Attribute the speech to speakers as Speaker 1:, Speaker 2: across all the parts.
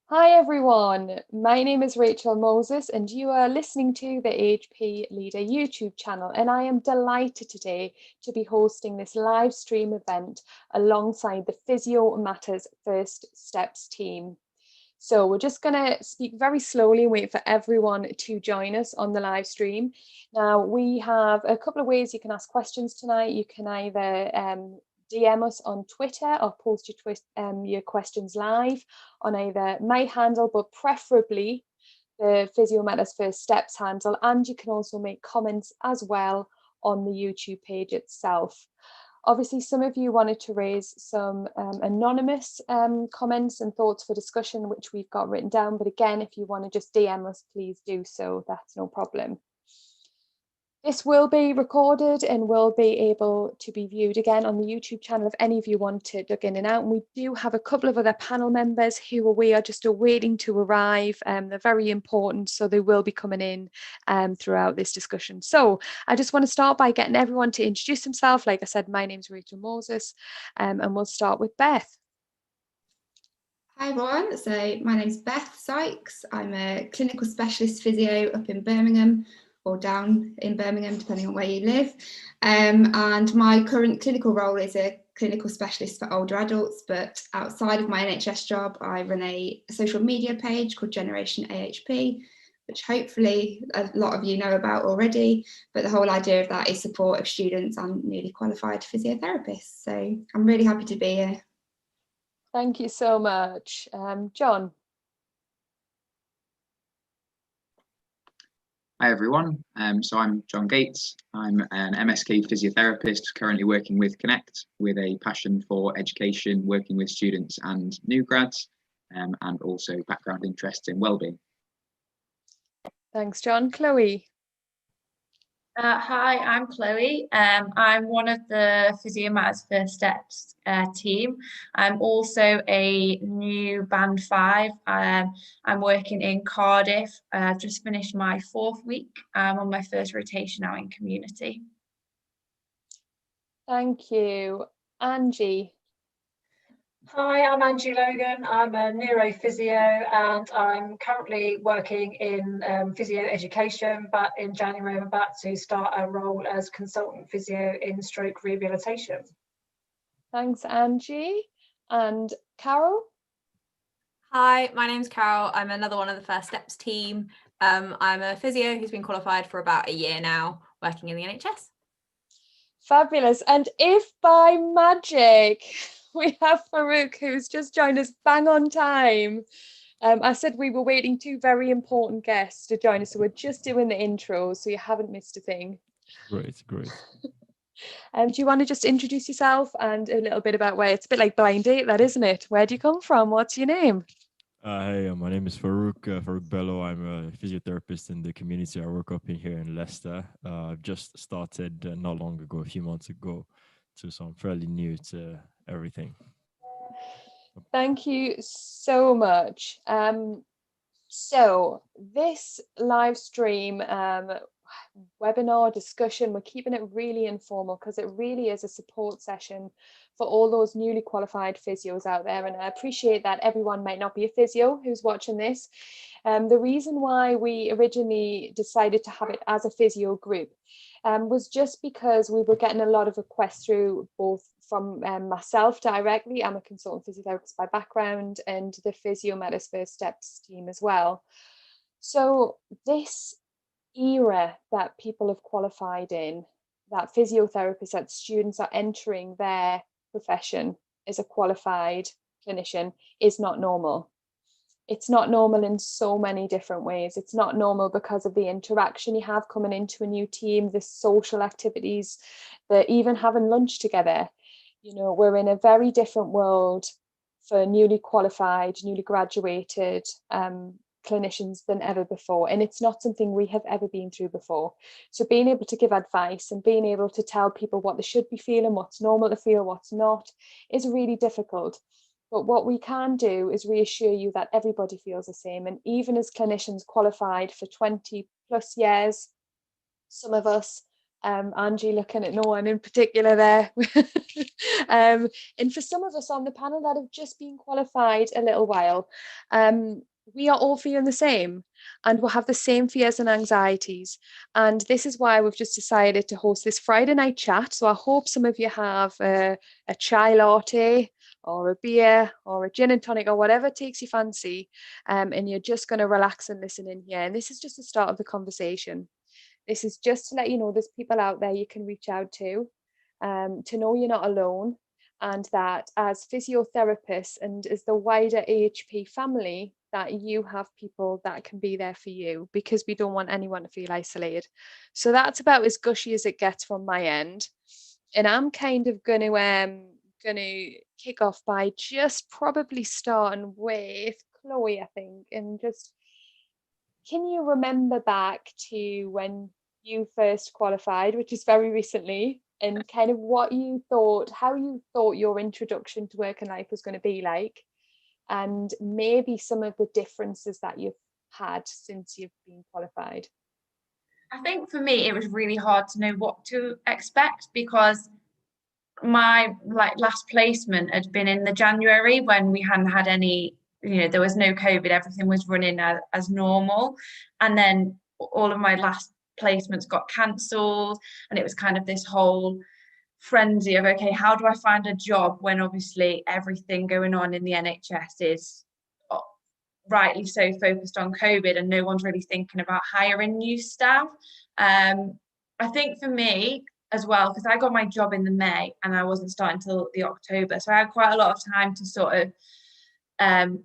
Speaker 1: Hi everyone, my name is Rachel Moses and you are listening to the HP Leader YouTube channel, and I am delighted today to be hosting this live stream event alongside the Physio Matters First Steps team. So we're just going to speak very slowly and wait for everyone to join us on the live stream. Now we have a couple of ways you can ask questions tonight. You can either DM us on Twitter or post your questions live on either my handle, but preferably the Physio Matters First Steps handle. And you can also make comments as well on the YouTube page itself. Obviously, some of you wanted to raise some anonymous comments and thoughts for discussion, which we've got written down. But again, if you want to just DM us, please do so. That's no problem. This will be recorded and will be able to be viewed again on the YouTube channel if any of you want to look in and out. And we do have a couple of other panel members who we are just awaiting to arrive. They're very important, so they will be coming in throughout this discussion. So I just want to start by getting everyone to introduce themselves. Like I said, my name's Rachel Moses, and we'll start with Beth.
Speaker 2: Hi everyone, so my name's Beth Sykes. I'm a clinical specialist physio up in Birmingham or down in Birmingham, depending on where you live. And my current clinical role is a clinical specialist for older adults, but outside of my NHS job, I run a social media page called Generation AHP, which hopefully a lot of you know about already. But the whole idea of that is support of students and newly qualified physiotherapists. So I'm really happy to be here.
Speaker 1: Thank you so much. John.
Speaker 3: Hi everyone, so I'm John Gates. I'm an MSK physiotherapist currently working with Connect with a passion for education, working with students and new grads, and also background interest in wellbeing.
Speaker 1: Thanks, John. Chloe.
Speaker 4: Hi, I'm Chloe. I'm one of the Physio Matters First Steps team. I'm also a new Band 5. I'm working in Cardiff. I've just finished my 4th week. I'm on my first rotation now in community.
Speaker 1: Thank you. Angie.
Speaker 5: Hi, I'm Angie Logan. I'm a neurophysio and I'm currently working in physio education, but in January I'm about to start a role as consultant physio in stroke rehabilitation.
Speaker 1: Thanks, Angie. And Carol?
Speaker 6: Hi, my name's Carol. I'm another one of the First Steps team. I'm a physio who's been qualified for about a year now, working in the NHS.
Speaker 1: Fabulous. And if by magic we have Farouk, who's just joined us bang on time. I said we were waiting 2 very important guests to join us, so we're just doing the intro, so you haven't missed a thing.
Speaker 7: Great.
Speaker 1: Do you want to just introduce yourself and a little bit about where it's a bit like blind date, that isn't it? Where do you come from? What's your name?
Speaker 7: Hey, my name is Farouk Bello. I'm a physiotherapist in the community. I work up in here in Leicester. I've just started not long ago, a few months ago, so I'm fairly new to everything.
Speaker 1: Thank you so much. So this live stream webinar discussion, we're keeping it really informal because it really is a support session for all those newly qualified physios out there, and I appreciate that everyone might not be a physio who's watching this. The reason why we originally decided to have it as a physio group was just because we were getting a lot of requests through, both from myself directly. I'm a consultant physiotherapist by background, and the Physio Matters First Steps team as well. So this era that people have qualified in, that physiotherapists, that students are entering their profession as a qualified clinician, is not normal. It's not normal in so many different ways. It's not normal because of the interaction you have coming into a new team, the social activities, the even having lunch together. You know, we're in a very different world for newly qualified, newly graduated clinicians than ever before, and it's not something we have ever been through before. So being able to give advice and being able to tell people what they should be feeling, what's normal to feel, what's not, is really difficult. But what we can do is reassure you that everybody feels the same. And even as clinicians qualified for 20 plus years, some of us Angie looking at no one in particular there. And for some of us on the panel that have just been qualified a little while, we are all feeling the same, and we'll have the same fears and anxieties. And this is why we've just decided to host this Friday night chat. So I hope some of you have a chai latte or a beer or a gin and tonic or whatever takes your fancy, and you're just going to relax and listen in here. And this is just the start of the conversation. This is just to let you know there's people out there you can reach out to know you're not alone, and that as physiotherapists and as the wider AHP family, that you have people that can be there for you, because we don't want anyone to feel isolated. So that's about as gushy as it gets from my end. And I'm kind of going to kick off by just probably starting with Chloe, I think, and just, can you remember back to when you first qualified, which is very recently, and kind of what you thought, how you thought your introduction to work and life was going to be like, and maybe some of the differences that you've had since you've been qualified?
Speaker 4: I think for me, it was really hard to know what to expect, because my last placement had been in the January when we hadn't had any, there was no COVID, everything was running as normal. And then all of my last placements got cancelled, and it was kind of this whole frenzy of, okay, how do I find a job when obviously everything going on in the NHS is rightly so focused on COVID, and no one's really thinking about hiring new staff. I think for me as well, because I got my job in the May and I wasn't starting till the October, so I had quite a lot of time to sort of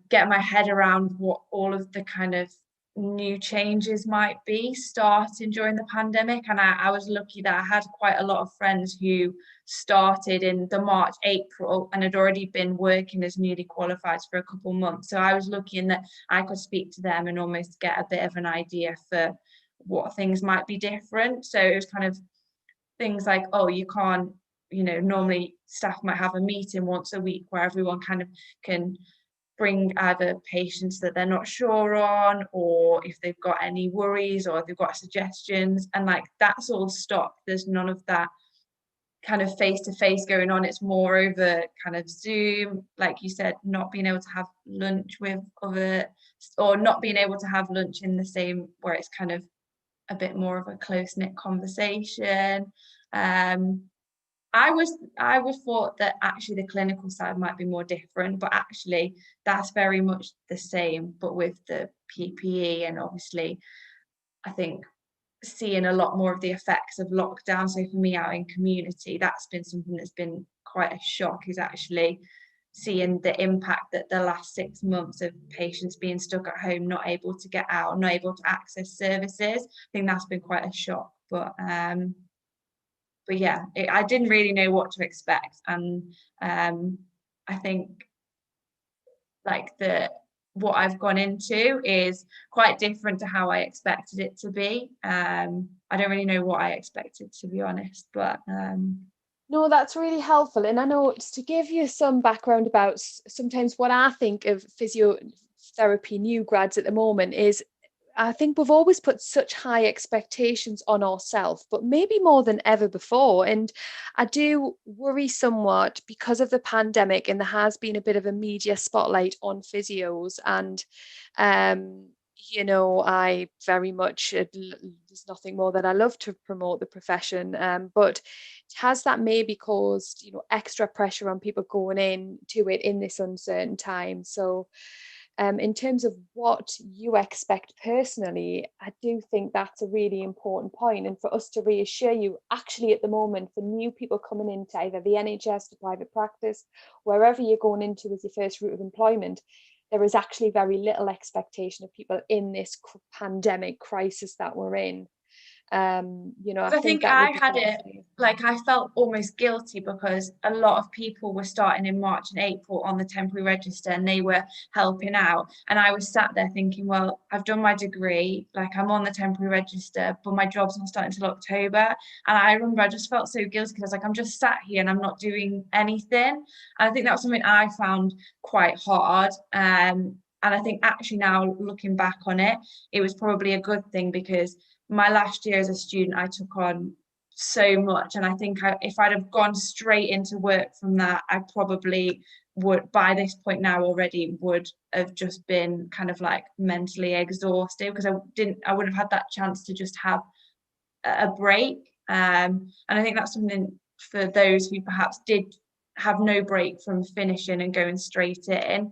Speaker 4: get my head around what all of the kind of new changes might be starting during the pandemic. And I was lucky that I had quite a lot of friends who started in the March, April, and had already been working as newly qualified for a couple months. So I was lucky in that I could speak to them and almost get a bit of an idea for what things might be different. So it was kind of things like, oh, you can't, normally staff might have a meeting once a week where everyone kind of can bring either patients that they're not sure on, or if they've got any worries or if they've got suggestions, and that's all stopped. There's none of that kind of face-to-face going on. It's more over kind of Zoom, like you said, not being able to have lunch with other, or not being able to have lunch in the same, where it's kind of a bit more of a close-knit conversation. I was thought that actually the clinical side might be more different, but actually that's very much the same, but with the PPE, and obviously I think seeing a lot more of the effects of lockdown. So for me, out in community, that's been something that's been quite a shock, is actually seeing the impact that the last 6 months of patients being stuck at home, not able to get out, not able to access services. I think that's been quite a shock. But yeah, I didn't really know what to expect, and I think what I've gone into is quite different to how I expected it to be. I don't really know what I expected, to be honest, but
Speaker 1: no, that's really helpful. And I know, just to give you some background about sometimes what I think of physiotherapy new grads at the moment is, I think we've always put such high expectations on ourselves, but maybe more than ever before. And I do worry somewhat because of the pandemic, and there has been a bit of a media spotlight on physios. And, I very much, there's nothing more that I love to promote the profession. But has that maybe caused, extra pressure on people going into it in this uncertain time? So, in terms of what you expect personally, I do think that's a really important point. And for us to reassure you, actually at the moment, for new people coming into either the NHS, to private practice, wherever you're going into as your first route of employment, there is actually very little expectation of people in this pandemic crisis that we're in. I think
Speaker 4: I had it, I felt almost guilty because a lot of people were starting in March and April on the temporary register, and they were helping out, and I was sat there thinking, well, I've done my degree, I'm on the temporary register, but my job's not starting until October. And I remember I just felt so guilty because I was I'm just sat here and I'm not doing anything. And I think that was something I found quite hard. And I think actually now looking back on it, it was probably a good thing, because my last year as a student, I took on so much. And I think if I'd have gone straight into work from that, I probably would, by this point now already, would have just been kind of like mentally exhausted, because I wouldn't have had that chance to just have a break. And I think that's something for those who perhaps did have no break from finishing and going straight in,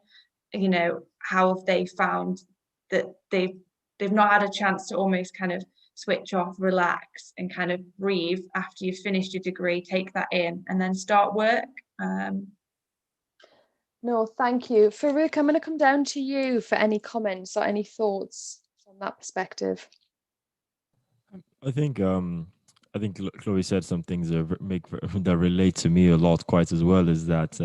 Speaker 4: you know, how have they found that they've not had a chance to almost kind of switch off, relax, and kind of breathe after you've finished your degree, take that in, and then start work.
Speaker 1: No, thank you. Farouk, I'm going to come down to you for any comments or any thoughts from that perspective.
Speaker 7: I think Chloe said some things that relate to me a lot quite as well, is that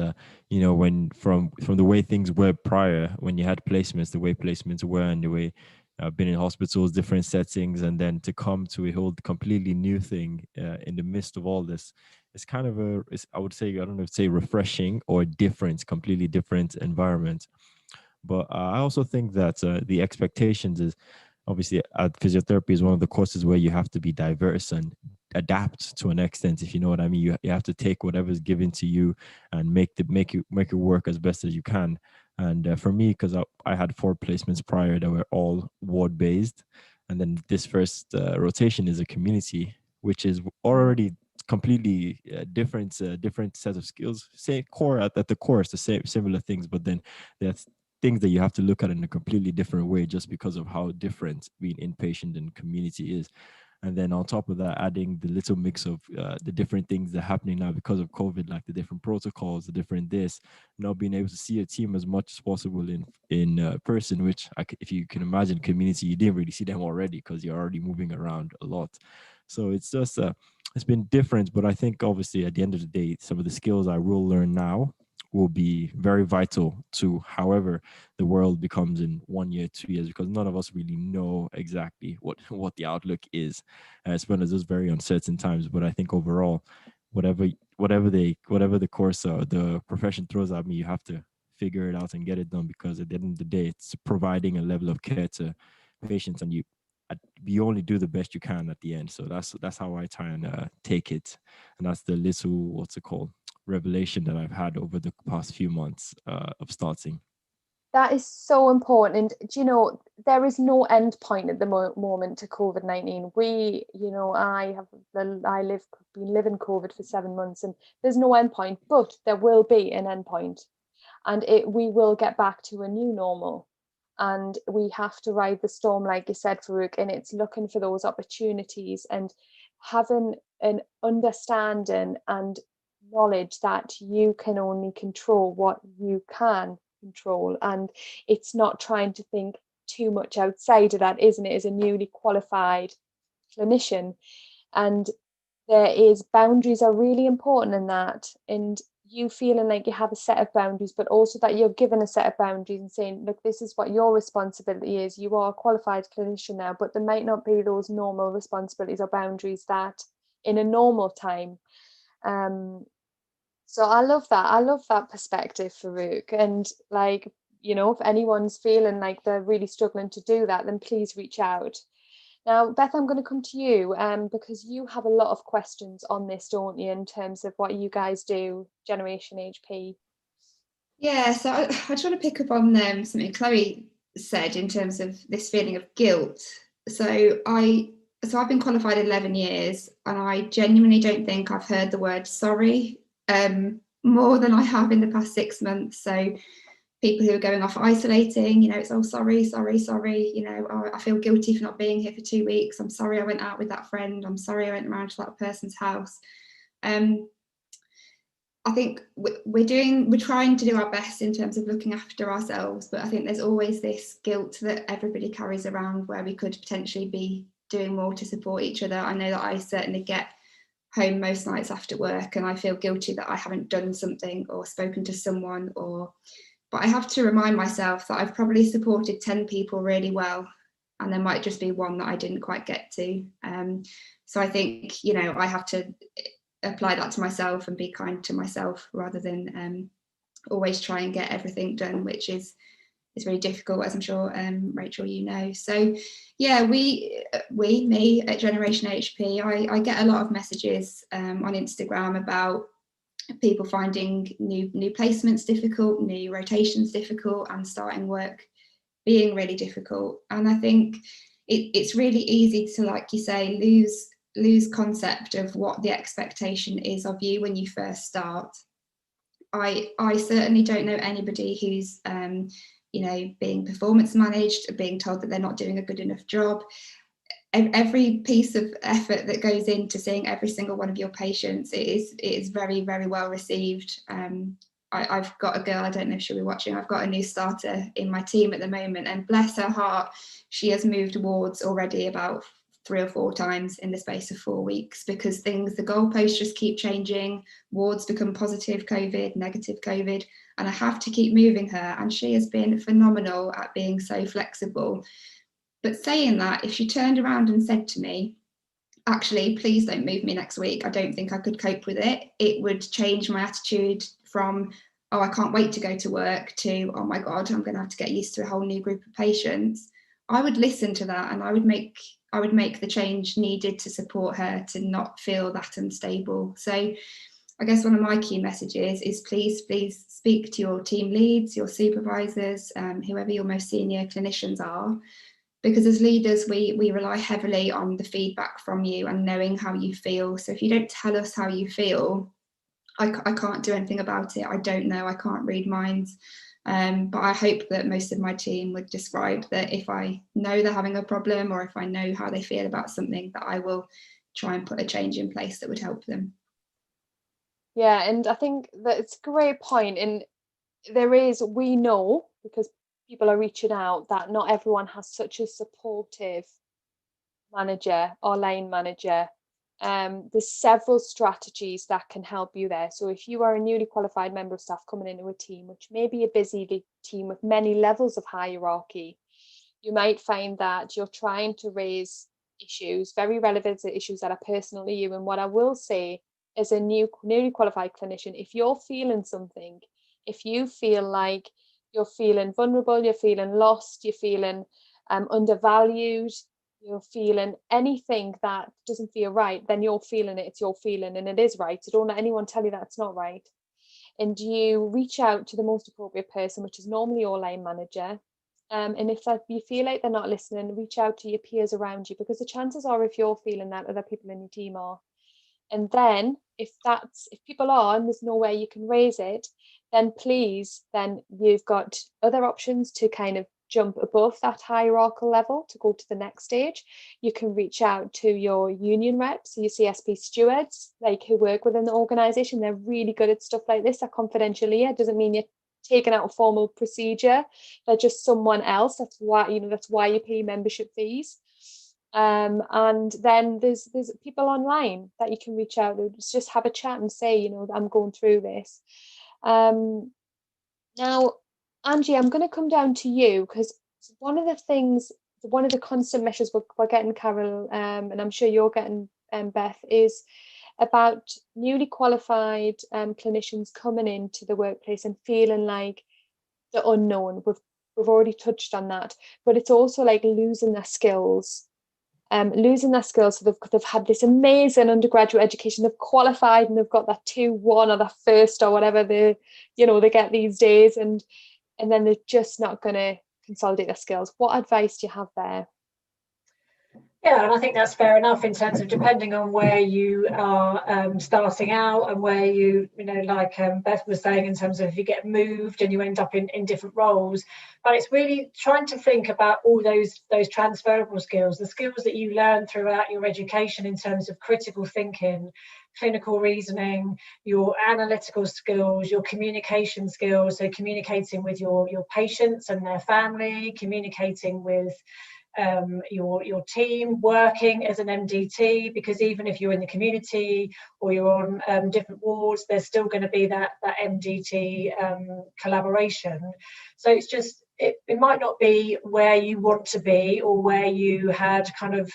Speaker 7: you know, when from the way things were prior, when you had placements, the way placements were, and the way I've been in hospitals, different settings, and then to come to a whole completely new thing in the midst of all this, it's kind of I would say, I don't know if say refreshing or different, completely different environment. But I also think that the expectations is, obviously, physiotherapy is one of the courses where you have to be diverse and adapt to an extent, if you know what I mean. You have to take whatever's given to you and make it work as best as you can. And for me, because I had 4 placements prior that were all ward based, and then this first rotation is a community, which is already completely different set of skills. Same core at the core, it's the same similar things, but then that's things that you have to look at in a completely different way, just because of how different being inpatient and community is. And then on top of that, adding the little mix of the different things that are happening now because of COVID, like the different protocols, the different this, not being able to see a team as much as possible in person, which if you can imagine community, you didn't really see them already because you're already moving around a lot. So it's just, it's been different, but I think obviously at the end of the day, some of the skills I will learn now will be very vital to however the world becomes in 1 year, 2 years, because none of us really know exactly what the outlook is. It's one of those very uncertain times. But I think overall, whatever the course or the profession throws at me, you have to figure it out and get it done, because at the end of the day, it's providing a level of care to patients, and you only do the best you can at the end. So that's how I try and take it, and that's the little revelation that I've had over the past few months of starting.
Speaker 1: That is so important. And do you know, there is no end point at the moment to COVID-19. I've been living COVID for 7 months, and there's no end point, but there will be an end point, and we will get back to a new normal. And we have to ride the storm, like you said, Farouk, and it's looking for those opportunities and having an understanding and knowledge that you can only control what you can control, and it's not trying to think too much outside of that, isn't it, as a newly qualified clinician. And boundaries are really important in that, and you feeling like you have a set of boundaries, but also that you're given a set of boundaries and saying, look, this is what your responsibility is. You are a qualified clinician now, but there might not be those normal responsibilities or boundaries that in a normal time. So I love that perspective, Farouk. And like, you know, if anyone's feeling like they're really struggling to do that, then please reach out. Now, Beth, I'm going to come to you because you have a lot of questions on this, don't you, in terms of what you guys do, Generation HP?
Speaker 2: Yeah, so I just want to pick up on something Chloe said in terms of this feeling of guilt. So I've been qualified 11 years, and I genuinely don't think I've heard the word sorry more than I have in the past 6 months. So people who are going off isolating, you know, it's, oh, sorry, you know, oh, I feel guilty for not being here for 2 weeks. I'm sorry I went out with that friend. I'm sorry I went around to that person's house. I think we're trying to do our best in terms of looking after ourselves, but I think there's always this guilt that everybody carries around where we could potentially be doing more to support each other. I know that I certainly get home most nights after work and I feel guilty that I haven't done something or spoken to someone, but I have to remind myself that I've probably supported 10 people really well, and there might just be one that I didn't quite get to. So I think, you know, I have to apply that to myself and be kind to myself rather than always try and get everything done, which is really difficult, as I'm sure Rachel, you know. So yeah, me at Generation HP, I get a lot of messages on Instagram about people finding new placements difficult, new rotations difficult, and starting work being really difficult. And I think it's really easy to, like you say, lose concept of what the expectation is of you when you first start. I certainly don't know anybody who's being performance managed, being told that they're not doing a good enough job. Every piece of effort that goes into seeing every single one of your patients is very, very well received. I've got a girl, I don't know if she'll be watching, I've got a new starter in my team at the moment, and bless her heart, she has moved wards already about 3 or 4 times in the space of 4 weeks, because the goalposts just keep changing, wards become positive COVID, negative COVID, and I have to keep moving her, and she has been phenomenal at being so flexible. But saying that, if she turned around and said to me, actually, please don't move me next week, I don't think I could cope with it, it would change my attitude from, oh, I can't wait to go to work, to, oh my God, I'm going to have to get used to a whole new group of patients. I would listen to that, and I would make the change needed to support her to not feel that unstable. So I guess one of my key messages is please speak to your team leads, your supervisors, whoever your most senior clinicians are, because as leaders, we rely heavily on the feedback from you and knowing how you feel. So if you don't tell us how you feel, I can't do anything about it. I don't know, I can't read minds. But I hope that most of my team would describe that if I know they're having a problem, or if I know how they feel about something, that I will try and put a change in place that would help them.
Speaker 1: Yeah, and I think that it's a great point. And we know, because people are reaching out, that not everyone has such a supportive manager or line manager. There's several strategies that can help you there. So if you are a newly qualified member of staff coming into a team, which may be a busy team with many levels of hierarchy, you might find that you're trying to raise issues, very relevant issues that are personal to you. And what I will say, as a newly qualified clinician, if you're feeling something, if you feel like you're feeling vulnerable, you're feeling lost, you're feeling undervalued, you're feeling anything that doesn't feel right, then you're feeling it, it's your feeling, and it is right. So don't let anyone tell you that it's not right. And you reach out to the most appropriate person, which is normally your line manager. And if you feel like they're not listening, reach out to your peers around you, because the chances are, if you're feeling that, other people in your team are. And then if people are and there's no way you can raise it, then you've got other options to kind of jump above that hierarchical level to go to the next stage. You can reach out to your union reps, your CSP stewards, who work within the organisation. They're really good at stuff like this. They're confidential here. It doesn't mean you're taking out a formal procedure. They're just someone else. That's why you pay membership fees. And then there's people online that you can reach out to, just have a chat and say, I'm going through this. Now, Angie, I'm going to come down to you, because one of the constant messages we're getting, Carol, and I'm sure you're getting, Beth, is about newly qualified clinicians coming into the workplace and feeling like the unknown. We've already touched on that, but it's also like losing their skills. So they've had this amazing undergraduate education, they've qualified and they've got that 2-1 or that first or whatever they get these days, and then they're just not going to consolidate their skills. What advice do you have there?
Speaker 5: Yeah, and I think that's fair enough in terms of depending on where you are starting out and where like Beth was saying, in terms of if you get moved and you end up in different roles. But it's really trying to think about all those transferable skills, the skills that you learn throughout your education in terms of critical thinking, clinical reasoning, your analytical skills, your communication skills, so communicating with your patients and their family, communicating with your team, working as an MDT, because even if you're in the community or you're on different wards, there's still going to be that MDT collaboration. So it's just, it might not be where you want to be or where you had kind of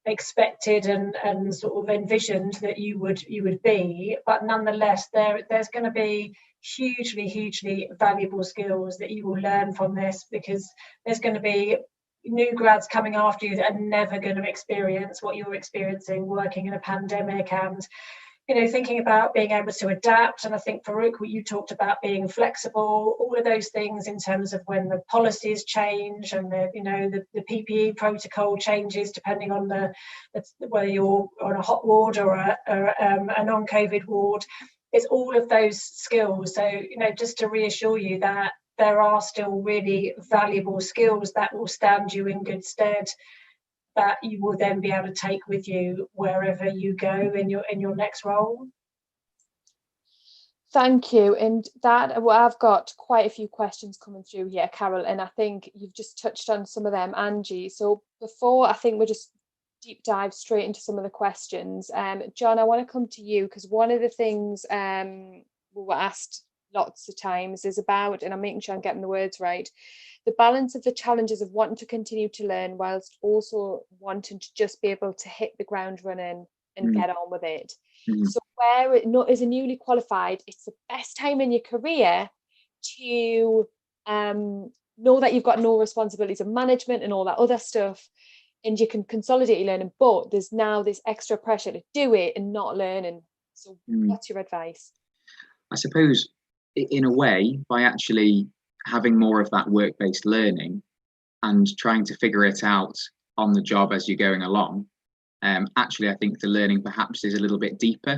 Speaker 5: expected and sort of envisioned that you would be, but nonetheless there's going to be hugely valuable skills that you will learn from this, because there's going to be new grads coming after you that are never going to experience what you're experiencing working in a pandemic, and thinking about being able to adapt. And I think, Farouk, what you talked about, being flexible, all of those things in terms of when the policies change and the PPE protocol changes depending on whether you're on a hot ward or a non-COVID ward. It's all of those skills. So, just to reassure you that there are still really valuable skills that will stand you in good stead, that you will then be able to take with you wherever you go in your next role.
Speaker 1: Thank you. And I've got quite a few questions coming through here, Carol, and I think you've just touched on some of them, Angie. So before, I think we'll just deep dive straight into some of the questions. John, I want to come to you, because one of the things we were asked lots of times is about, and I'm making sure I'm getting the words right, the balance of the challenges of wanting to continue to learn whilst also wanting to just be able to hit the ground running and get on with it. So where as a newly qualified, it's the best time in your career to know that you've got no responsibilities of management and all that other stuff, and you can consolidate your learning, but there's now this extra pressure to do it and not learning. So what's your advice?
Speaker 3: I suppose in a way, by actually having more of that work-based learning and trying to figure it out on the job as you're going along, actually I think the learning perhaps is a little bit deeper,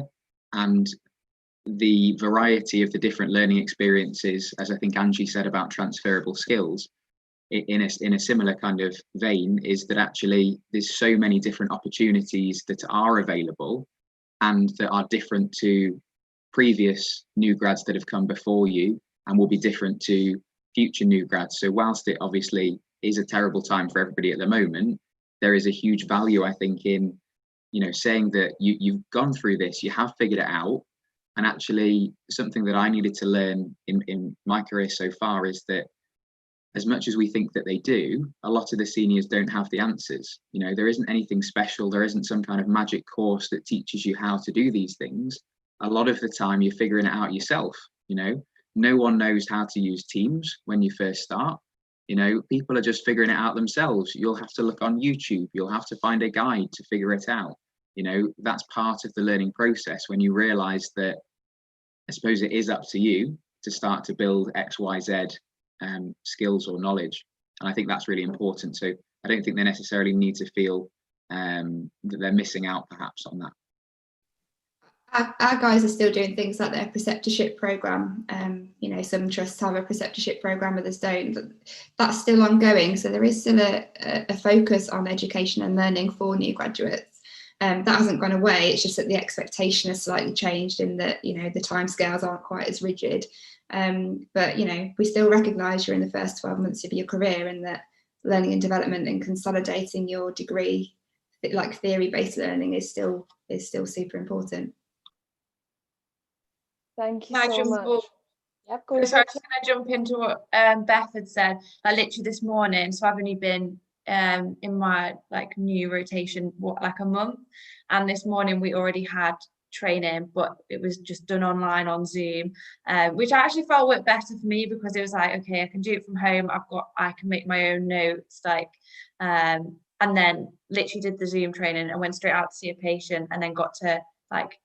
Speaker 3: and the variety of the different learning experiences, as I think Angie said about transferable skills, in a similar kind of vein, is that actually there's so many different opportunities that are available and that are different to previous new grads that have come before you, and will be different to future new grads. So whilst it obviously is a terrible time for everybody at the moment, there is a huge value, I think, in saying that you've gone through this, you have figured it out. And actually something that I needed to learn in my career so far is that as much as we think that they do, a lot of the seniors don't have the answers. There isn't anything special, there isn't some kind of magic course that teaches you how to do these things. A lot of the time you're figuring it out yourself. No one knows how to use Teams when you first start. People are just figuring it out themselves. You'll have to look on YouTube, you'll have to find a guide to figure it out. That's part of the learning process, when you realize that I suppose it is up to you to start to build XYZ skills or knowledge. And I think that's really important. So I don't think they necessarily need to feel that they're missing out perhaps on that.
Speaker 2: Our guys are still doing things like their preceptorship program. Some trusts have a preceptorship program, others don't. That's still ongoing. So there is still a focus on education and learning for new graduates. That hasn't gone away. It's just that the expectation has slightly changed in that, the timescales aren't quite as rigid. But we still recognise you're in the first 12 months of your career, and that learning and development and consolidating your degree, like theory-based learning, is still super important.
Speaker 1: Thank you so much. Yep, go ahead.
Speaker 4: So I was just going to jump into what Beth had said. Literally this morning, so I've only been in my new rotation a month, and this morning we already had training, but it was just done online on Zoom, which I actually felt worked better for me, because it was okay, I can do it from home, I can make my own notes, and then literally did the Zoom training and went straight out to see a patient, and then got to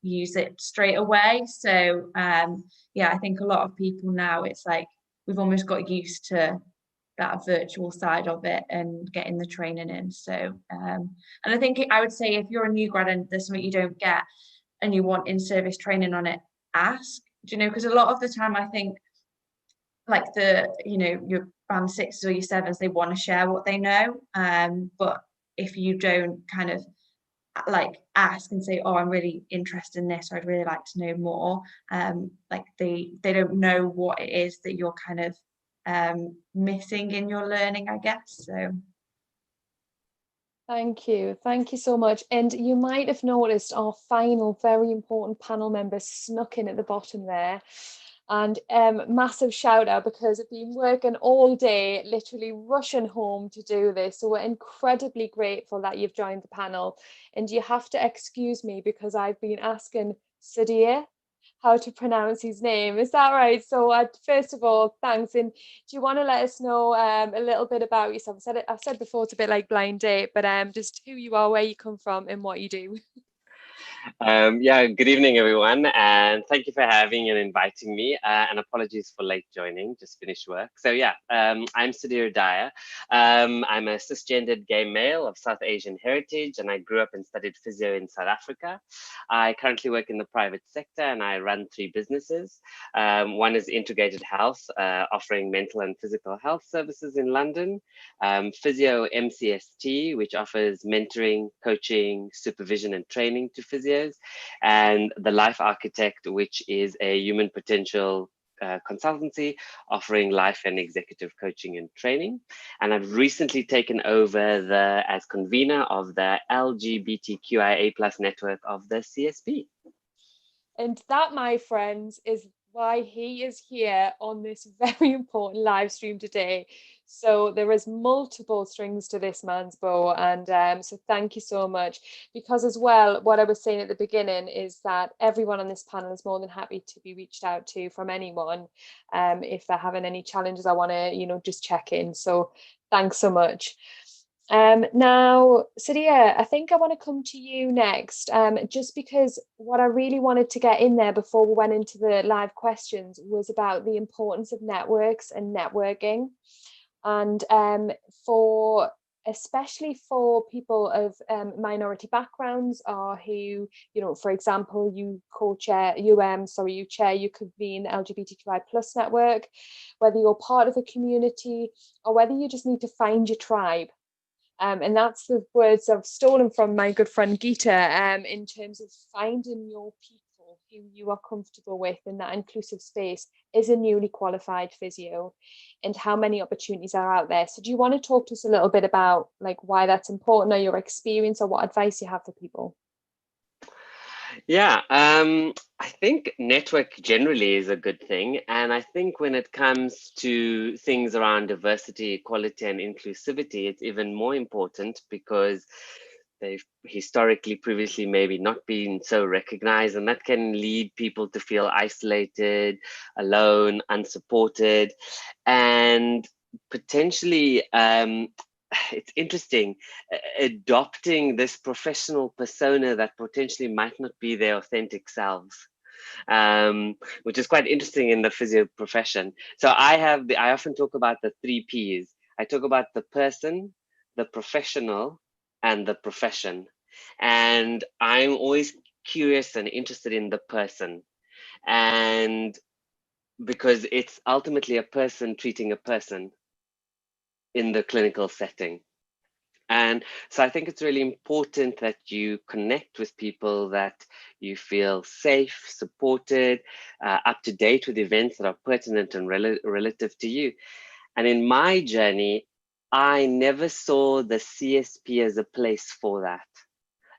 Speaker 4: use it straight away. So I think a lot of people now, it's we've almost got used to that virtual side of it and getting the training in. So and I think I would say, if you're a new grad and there's something you don't get and you want in-service training on it, ask, because a lot of the time I think your band 6s or your 7s, they want to share what they know, but if you don't kind of ask and say, oh, I'm really interested in this, or I'd really like to know more, they don't know what it is that you're kind of missing in your learning, I guess. So
Speaker 1: thank you so much. And you might have noticed our final very important panel members snuck in at the bottom there, and massive shout out, because I've been working all day, literally rushing home to do this, so we're incredibly grateful that you've joined the panel. And you have to excuse me, because I've been asking Sadia how to pronounce his name. Is that right? So first of all, thanks. And do you want to let us know a little bit about yourself? I've said before, it's a bit like blind date, but just who you are, where you come from, and what you do.
Speaker 8: Yeah, good evening, everyone, and thank you for having and inviting me. And apologies for late joining, just finished work. So yeah, I'm Sudhir Daya. I'm a cisgendered gay male of South Asian heritage, and I grew up and studied physio in South Africa. I currently work in the private sector, and I run 3 businesses. One is Integrated Health, offering mental and physical health services in London. Physio MCST, which offers mentoring, coaching, supervision, and training to physios, and the Life Architect, which is a human potential consultancy offering life and executive coaching and training. And I've recently taken over as convener of the LGBTQIA+ network of the CSP.
Speaker 1: And that, my friends, is why he is here on this very important live stream today. So there is multiple strings to this man's bow, and so thank you so much. Because as well, what I was saying at the beginning is that everyone on this panel is more than happy to be reached out to from anyone if they're having any challenges. I want to, just check in. So thanks so much. Now, Sudhir, I think I want to come to you next, just because what I really wanted to get in there before we went into the live questions was about the importance of networks and networking. And especially for people of minority backgrounds, or who, for example, you chair you convene LGBTQI+ network, whether you're part of a community or whether you just need to find your tribe. And that's the words I've stolen from my good friend Geeta, in terms of finding your people who you are comfortable with in that inclusive space as a newly qualified physio, and how many opportunities are out there. So do you want to talk to us a little bit about why that's important, or your experience, or what advice you have for people?
Speaker 8: Yeah, I think network generally is a good thing. And I think when it comes to things around diversity, equality, and inclusivity, it's even more important because they've historically previously maybe not been so recognized, and that can lead people to feel isolated, alone, unsupported, and potentially it's interesting, adopting this professional persona that potentially might not be their authentic selves, which is quite interesting in the physio profession. So I often talk about the 3 Ps. I talk about the person, the professional, and the profession. And I'm always curious and interested in the person, and because it's ultimately a person treating a person in the clinical setting. And so I think it's really important that you connect with people that you feel safe, supported, up to date with events that are pertinent and relative to you. And in my journey, I never saw the CSP as a place for that.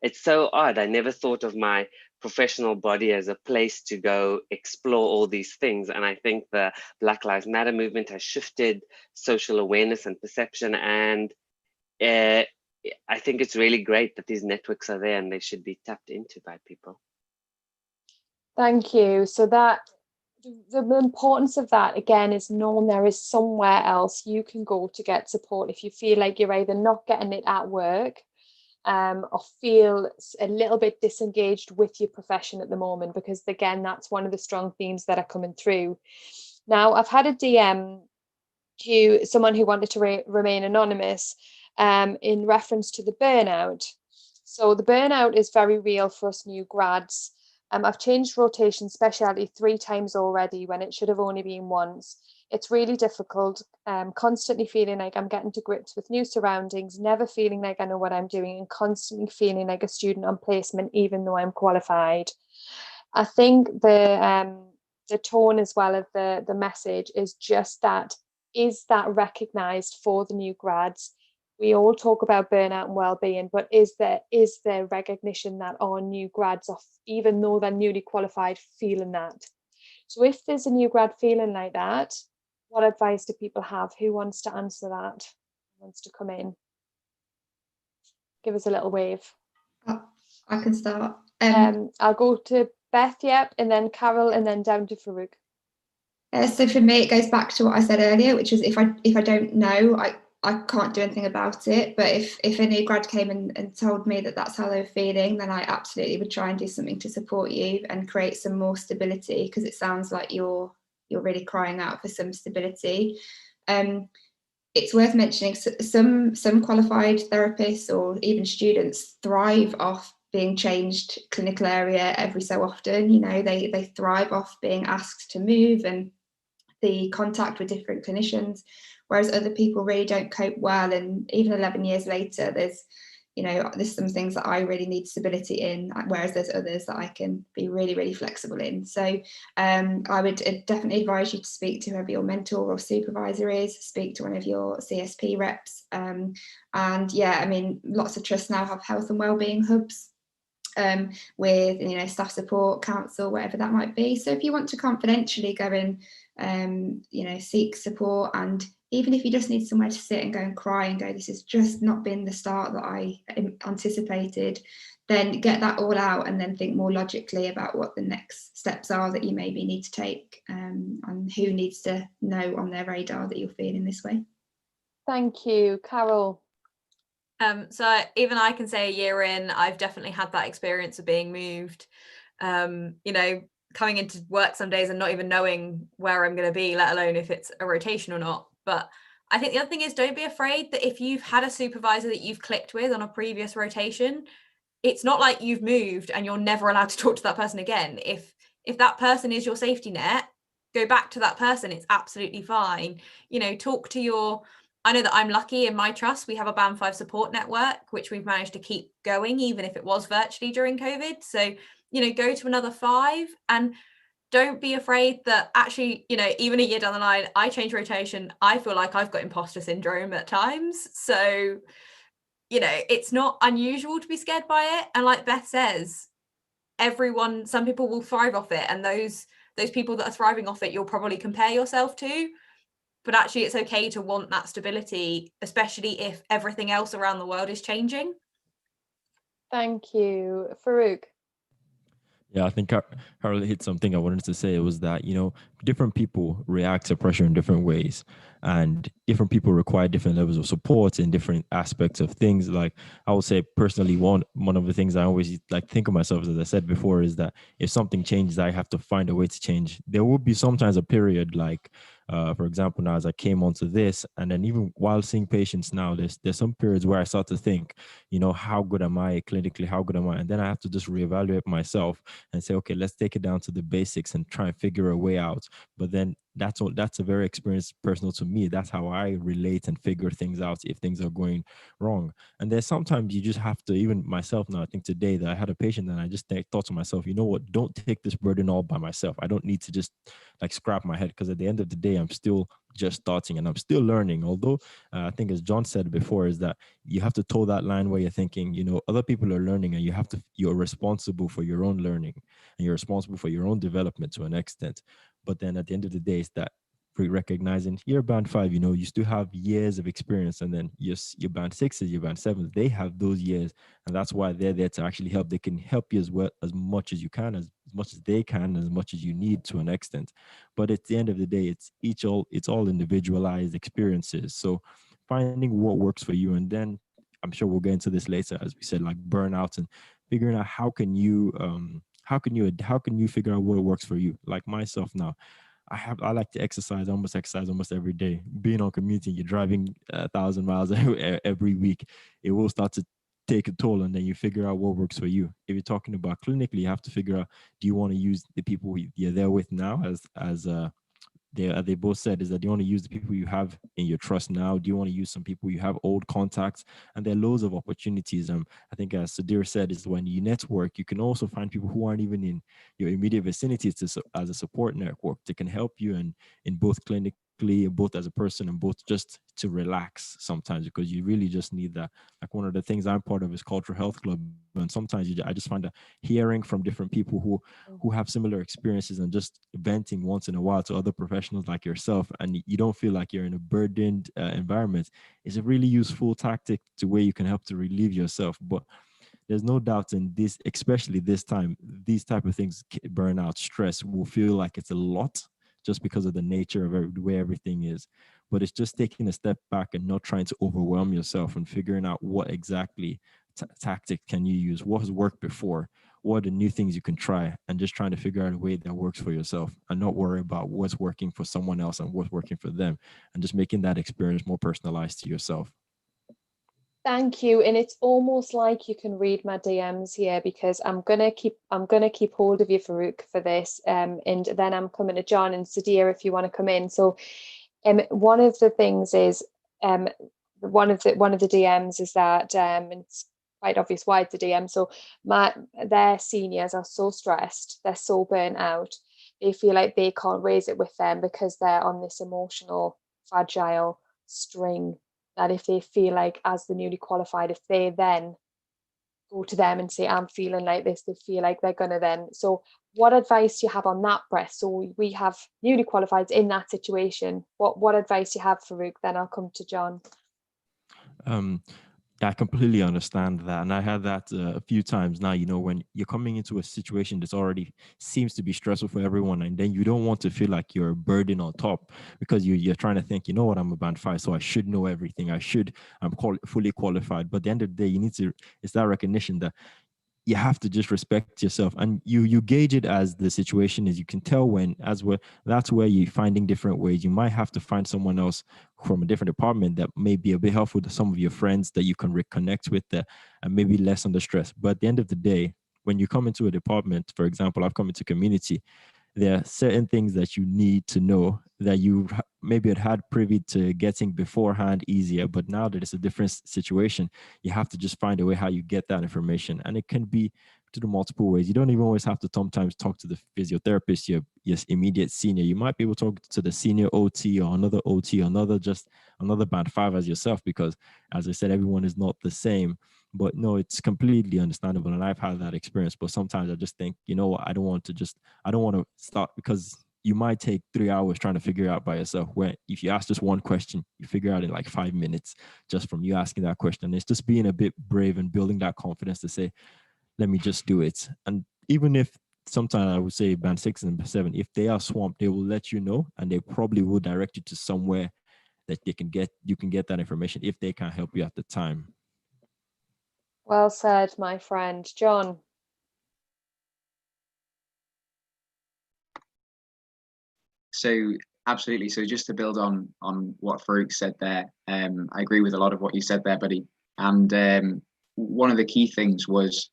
Speaker 8: It's so odd. I never thought of my professional body as a place to go explore all these things. And I think the Black Lives Matter movement has shifted social awareness and perception. And I think it's really great that these networks are there, and they should be tapped into by people.
Speaker 1: Thank you. So that the importance of that, again, is knowing there is somewhere else you can go to get support if you feel like you're either not getting it at work, or feel a little bit disengaged with your profession at the moment, because again, that's one of the strong themes that are coming through. Now, I've had a DM to someone who wanted to remain anonymous, in reference to the burnout. So the burnout is very real for us new grads. I've changed rotation specialty 3 times already when it should have only been once. It's really difficult, constantly feeling like I'm getting to grips with new surroundings, never feeling like I know what I'm doing, and constantly feeling like a student on placement, even though I'm qualified. I think the tone as well of the message is just that, is that recognised for the new grads? We all talk about burnout and well-being, but is there recognition that our new grads are, even though they're newly qualified, feeling that? So if there's a new grad feeling like that, what advice do people have? Who wants to answer that? Who wants to come in? Give us a little wave.
Speaker 2: I can start.
Speaker 1: I'll go to Beth, yep, and then Carol, and then down to Farouk.
Speaker 2: So for me, it goes back to what I said earlier, which is if I don't know, I can't do anything about it. But if a new grad came and told me that that's how they were feeling, then I absolutely would try and do something to support you and create some more stability, because it sounds like you're really crying out for some stability. It's worth mentioning some qualified therapists or even students thrive off being changed clinical area every so often. You know, they thrive off being asked to move and the contact with different clinicians, whereas other people really don't cope well. And even 11 years later, there's some things that I really need stability in, whereas there's others that I can be really, really flexible in. So I would definitely advise you to speak to whoever your mentor or supervisor is, speak to one of your CSP reps. And yeah, I mean, lots of trusts now have health and wellbeing hubs with staff support, counsel, whatever that might be. So if you want to confidentially go and seek support, and even if you just need somewhere to sit and go and cry and go, this has just not been the start that I anticipated, then get that all out and then think more logically about what the next steps are that you maybe need to take, and who needs to know on their radar that you're feeling this way.
Speaker 1: Thank you, Carol.
Speaker 6: So even I can say a year in, I've definitely had that experience of being moved, coming into work some days and not even knowing where I'm going to be, let alone if it's a rotation or not. But I think the other thing is, don't be afraid that if you've had a supervisor that you've clicked with on a previous rotation, it's not like you've moved and you're never allowed to talk to that person again. If that person is your safety net, go back to that person. It's absolutely fine. Talk to I know that I'm lucky in my trust. We have a Band 5 support network, which we've managed to keep going, even if it was virtually during COVID. So, go to another 5 and don't be afraid that actually, even a year down the line, I change rotation. I feel like I've got imposter syndrome at times. So, it's not unusual to be scared by it. And like Beth says, some people will thrive off it. And those people that are thriving off it, you'll probably compare yourself to. But actually, it's okay to want that stability, especially if everything else around the world is changing.
Speaker 1: Thank you. Farouk.
Speaker 7: Yeah, I think Carol hit something I wanted to say. It was that, different people react to pressure in different ways, and different people require different levels of support in different aspects of things. Like I would say personally, one of the things I always think of myself, as I said before, is that if something changes, I have to find a way to change. There will be sometimes a period for example, now as I came onto this, and then even while seeing patients now, there's some periods where I start to think, how good am I clinically? How good am I? And then I have to just reevaluate myself and say, okay, let's take it down to the basics and try and figure a way out. But then that's a very experienced personal to me. That's how I relate and figure things out if things are going wrong. And there's sometimes you just have to, even myself now, I think today that I had a patient and I just thought to myself, you know what, don't take this burden all by myself. I don't need to just scrap my head, because at the end of the day, I'm still just starting and I'm still learning. Although I think, as John said before, is that you have to toe that line where you're thinking, other people are learning and you're responsible for your own learning and you're responsible for your own development to an extent. But then at the end of the day, it's that recognizing you're Band 5, you still have years of experience, and then your Band 6s, your Band 7s, they have those years, and that's why they're there to actually help. They can help you as well, as much as you can, as much as they can, as much as you need to an extent. But at the end of the day, it's all individualized experiences. So finding what works for you, and then I'm sure we'll get into this later, as we said, like burnout, and figuring out how can you figure out what works for you. Like myself now, I like to exercise almost every day. Being on commuting, you're driving 1,000 miles every week. It will start to take a toll, and then you figure out what works for you. If you're talking about clinically, you have to figure out, do you want to use the people you're there with now, as they both said, is that, do you want to use the people you have in your trust now? Do you want to use some people you have old contacts? And there are loads of opportunities. I think, as Sudhir said, is when you network, you can also find people who aren't even in your immediate vicinity as a support network that can help you in both clinically, both as a person, and both just to relax sometimes, because you really just need that. Like one of the things I'm part of is Cultural Health Club, and sometimes I just find that hearing from different people who have similar experiences and just venting once in a while to other professionals like yourself, and you don't feel like you're in a burdened environment, is a really useful tactic to where you can help to relieve yourself. But there's no doubt in this, especially this time, these type of things, burnout, stress, will feel like it's a lot just because of the nature of the way everything is. But it's just taking a step back and not trying to overwhelm yourself and figuring out what exactly tactic can you use, what has worked before, what are the new things you can try, and just trying to figure out a way that works for yourself and not worry about what's working for someone else and what's working for them, and just making that experience more personalized to yourself.
Speaker 1: Thank you. And it's almost like you can read my DMs here, because I'm gonna keep hold of you, Farouk, for this. And then I'm coming to John and Sadia if you want to come in. So one of the things is one of the DMs is that and it's quite obvious why it's a DM. So their seniors are so stressed, they're so burnt out, they feel like they can't raise it with them because they're on this emotional fragile string, that if they feel like, as the newly qualified, if they then go to them and say, I'm feeling like this, they feel like they're gonna then. So what advice do you have on that, Brett? So we have newly qualifieds in that situation. What advice do you have, Farouk? Then I'll come to John.
Speaker 7: I completely understand that. And I had that a few times now, when you're coming into a situation that's already seems to be stressful for everyone, and then you don't want to feel like you're a burden on top, because you're trying to think, I'm a band 5, so I should know everything. I'm fully qualified. But at the end of the day, it's that recognition that you have to just respect yourself, and you gauge it as the situation is. You can tell that's where you're finding different ways. You might have to find someone else from a different department that may be a bit helpful to some of your friends that you can reconnect with, and maybe less under stress. But at the end of the day, when you come into a department, for example, I've come into community, there are certain things that you need to know that you maybe had privy to getting beforehand easier, but now that it's a different situation, you have to just find a way how you get that information. And it can be to the multiple ways. You don't even always have to sometimes talk to the physiotherapist, your immediate senior. You might be able to talk to the senior OT or another OT, another band 5 as yourself, because as I said, everyone is not the same. But no, it's completely understandable. And I've had that experience. But sometimes I just think, what, I don't want to start, because you might take 3 hours trying to figure it out by yourself, where if you ask just one question, you figure out in like 5 minutes just from you asking that question. And it's just being a bit brave and building that confidence to say, let me just do it. And even if sometimes I would say band 6 and 7, if they are swamped, they will let you know, and they probably will direct you to somewhere that you can get that information if they can't help you at the time.
Speaker 1: Well said, my friend. John.
Speaker 3: So absolutely. So just to build on what Farouk said there, I agree with a lot of what you said there, buddy. And one of the key things was,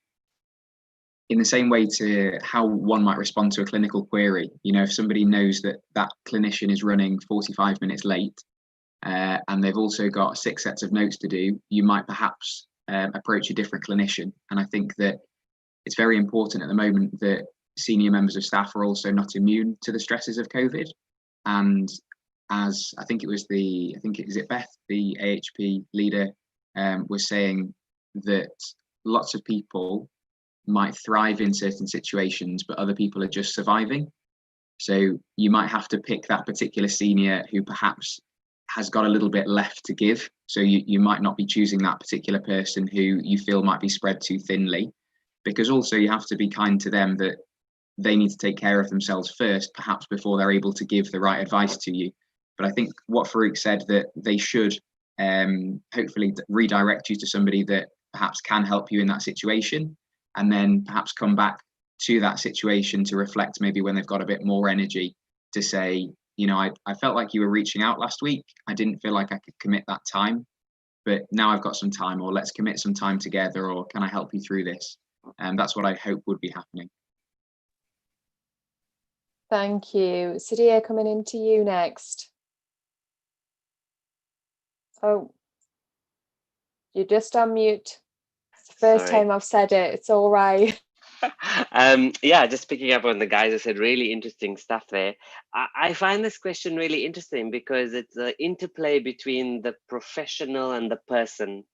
Speaker 3: in the same way to how one might respond to a clinical query, if somebody knows that clinician is running 45 minutes late, and they've also got 6 sets of notes to do, you might perhaps approach a different clinician. And I think that it's very important at the moment that senior members of staff are also not immune to the stresses of COVID. And as I think it was Beth, the AHP leader, was saying that lots of people might thrive in certain situations, but other people are just surviving. So you might have to pick that particular senior who perhaps has got a little bit left to give. So you might not be choosing that particular person who you feel might be spread too thinly, because also you have to be kind to them, that they need to take care of themselves first, perhaps before they're able to give the right advice to you. But I think what Farouk said, that they should hopefully redirect you to somebody that perhaps can help you in that situation, and then perhaps come back to that situation to reflect maybe when they've got a bit more energy, to say, I felt like you were reaching out last week. I didn't feel like I could commit that time, but now I've got some time, or let's commit some time together, or can I help you through this? And that's what I hope would be happening.
Speaker 1: Thank you. Sadia, coming into you next. Oh, you're just on mute. It's the first time I've said it. It's all right.
Speaker 8: Yeah, just picking up on the guys who said really interesting stuff there. I find this question really interesting because it's an interplay between the professional and the person.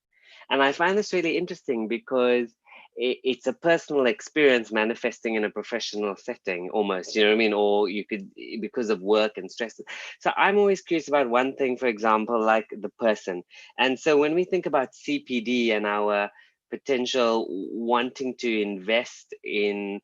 Speaker 8: And I find this really interesting because it's a personal experience manifesting in a professional setting almost, or you could, because of work and stress. So I'm always curious about one thing, for example, like the person. And so when we think about CPD and our potential wanting to invest in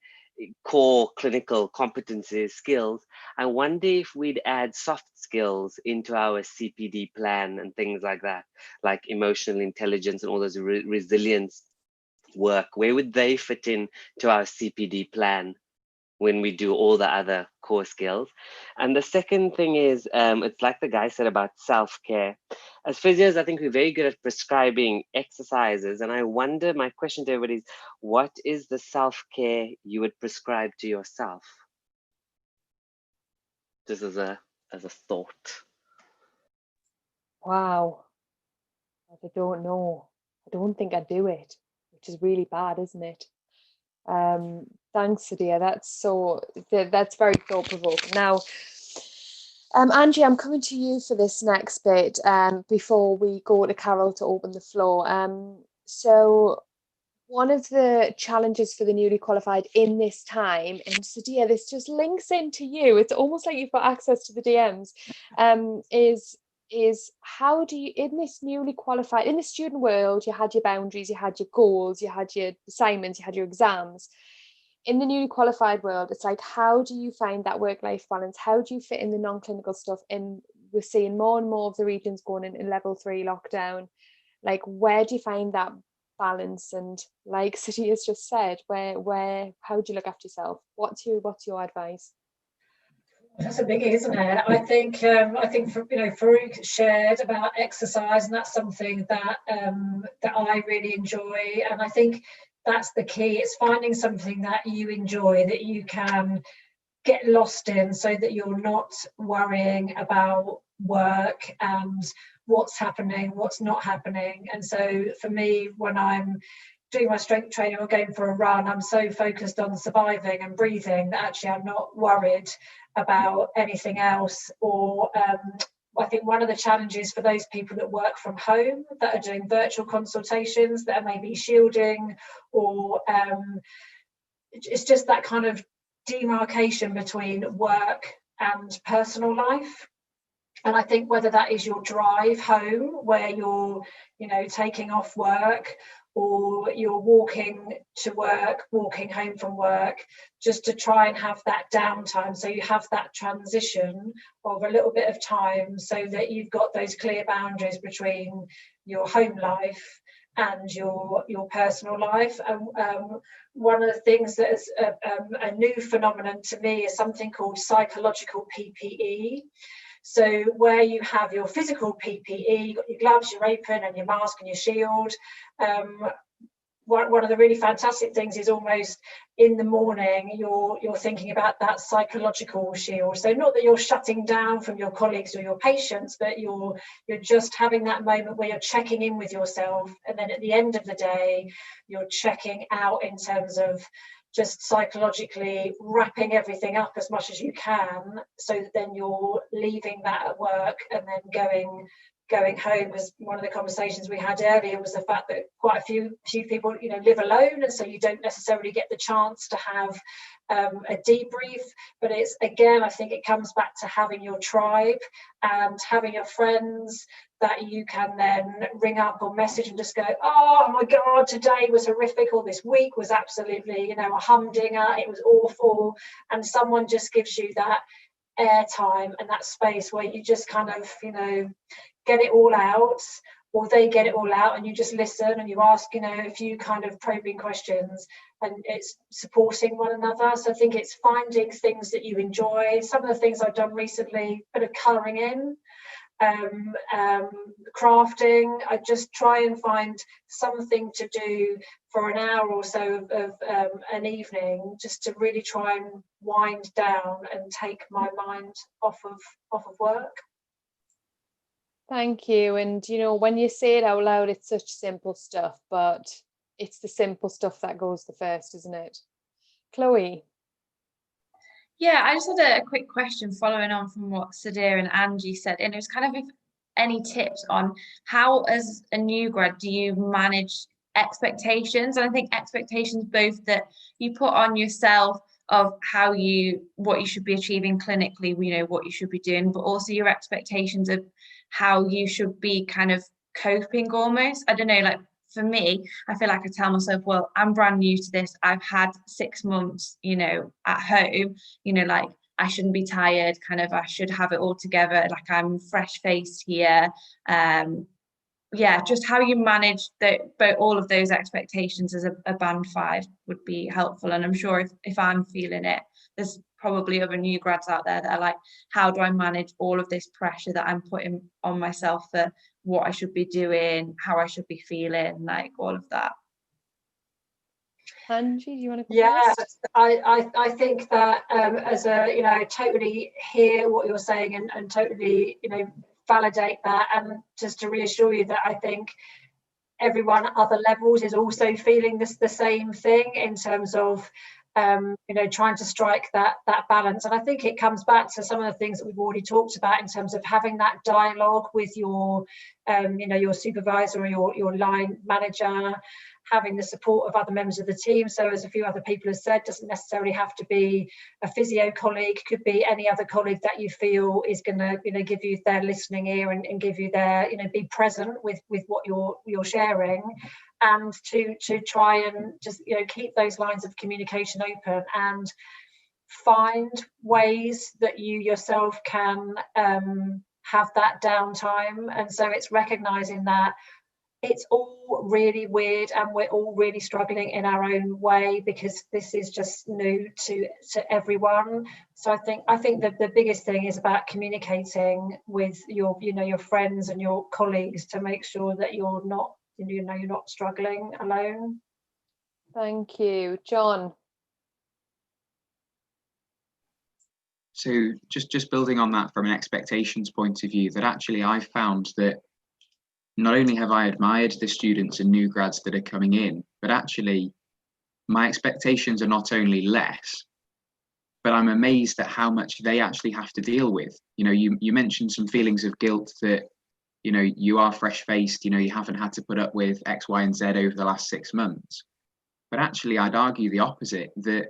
Speaker 8: core clinical competencies, skills, I wonder if we'd add soft skills into our CPD plan and things like that, like emotional intelligence and all those resilience work. Where would they fit in to our CPD plan when we do all the other core skills? And the second thing is, it's like the guy said about self-care. As physios, I think we're very good at prescribing exercises. And I wonder, my question to everybody is, what is the self-care you would prescribe to yourself? Just as a thought.
Speaker 1: Wow. I don't know. I don't think I do it, which is really bad, isn't it? Thanks, Sadia. That's very thought-provoking. Now, Angie, I'm coming to you for this next bit before we go to Carol to open the floor. So one of the challenges for the newly qualified in this time, and Sadia, this just links into you, it's almost like you've got access to the DMs, is how do you, in this newly qualified, in the student world, you had your boundaries, you had your goals, you had your assignments, you had your exams. In the newly qualified world, it's like, how do you find that work-life balance? How do you fit in the non-clinical stuff? And we're seeing more and more of the regions going in level 3 lockdown. Like, where do you find that balance? And like Sadia has just said, how do you look after yourself? What's your advice?
Speaker 5: That's a biggie, isn't it? I think Farouk shared about exercise, and that's something that that I really enjoy. And I think that's the key. It's finding something that you enjoy, that you can get lost in, so that you're not worrying about work and what's happening, what's not happening. And so for me, when I'm doing my strength training or going for a run, I'm so focused on surviving and breathing that actually I'm not worried about anything else. Or I think one of the challenges for those people that work from home, that are doing virtual consultations, that are maybe shielding, or it's just that kind of demarcation between work and personal life. And I think whether that is your drive home, where you're, taking off work, or you're walking to work, walking home from work, just to try and have that downtime, so you have that transition of a little bit of time, so that you've got those clear boundaries between your home life and your personal life. And one of the things that is a new phenomenon to me is something called psychological PPE. So where you have your physical PPE, you've got your gloves, your apron and your mask and your shield. One of the really fantastic things is almost in the morning, you're thinking about that psychological shield. So not that you're shutting down from your colleagues or your patients, but you're just having that moment where you're checking in with yourself. And then at the end of the day, you're checking out in terms of just psychologically wrapping everything up as much as you can, so that then you're leaving that at work and then going home. Because one of the conversations we had earlier was the fact that quite a few people live alone, and so you don't necessarily get the chance to have a debrief. But it's, again, I think it comes back to having your tribe and having your friends that you can then ring up or message and just go, oh my God, today was horrific, or this week was absolutely, a humdinger, it was awful. And someone just gives you that airtime and that space where you just kind of, get it all out, or they get it all out, and you just listen and you ask, a few kind of probing questions, and it's supporting one another. So I think it's finding things that you enjoy. Some of the things I've done recently, a bit of colouring in, crafting. I just try and find something to do for an hour or so of an evening, just to really try and wind down and take my mind off of work.
Speaker 1: Thank you. And when you say it out loud, it's such simple stuff, but it's the simple stuff that goes the first, isn't it? Chloe?
Speaker 4: Yeah, I just had a quick question following on from what Sadir and Angie said, and it was kind of if any tips on how, as a new grad, do you manage expectations? And I think expectations both that you put on yourself of what you should be achieving clinically, what you should be doing, but also your expectations of how you should be kind of coping almost. I don't know, like for me, I feel like I tell myself, well, I'm brand new to this. I've had 6 months, at home, like I shouldn't be tired, kind of, I should have it all together. Like I'm fresh faced here. Just how you manage all of those expectations as a band 5 would be helpful. And I'm sure if I'm feeling it, there's probably other new grads out there that are like, how do I manage all of this pressure that I'm putting on myself for what I should be doing, how I should be feeling, like all of that.
Speaker 1: Angie, do you want to go
Speaker 5: Yeah,
Speaker 1: first?
Speaker 5: I think that as I totally hear what you're saying and totally, validate that. And just to reassure you that I think everyone at other levels is also feeling the same thing in terms of trying to strike that balance. And I think it comes back to some of the things that we've already talked about in terms of having that dialogue with your your supervisor or your line manager, having the support of other members of the team. So as a few other people have said, doesn't necessarily have to be a physio colleague, could be any other colleague that you feel is going to give you their listening ear and give you their be present with what you're sharing, and to try and just keep those lines of communication open and find ways that you yourself can have that downtime. And so it's recognizing that it's all really weird and we're all really struggling in our own way, because this is just new to everyone. So I think that the biggest thing is about communicating with your your friends and your colleagues to make sure that you're not you're not struggling alone.
Speaker 1: Thank you. John?
Speaker 3: So just building on that from an expectations point of view, that actually I've found that not only have I admired the students and new grads that are coming in, but actually my expectations are not only less, but I'm amazed at how much they actually have to deal with. You mentioned some feelings of guilt that, you are fresh faced, you haven't had to put up with X, Y, and Z over the last 6 months. But actually, I'd argue the opposite, that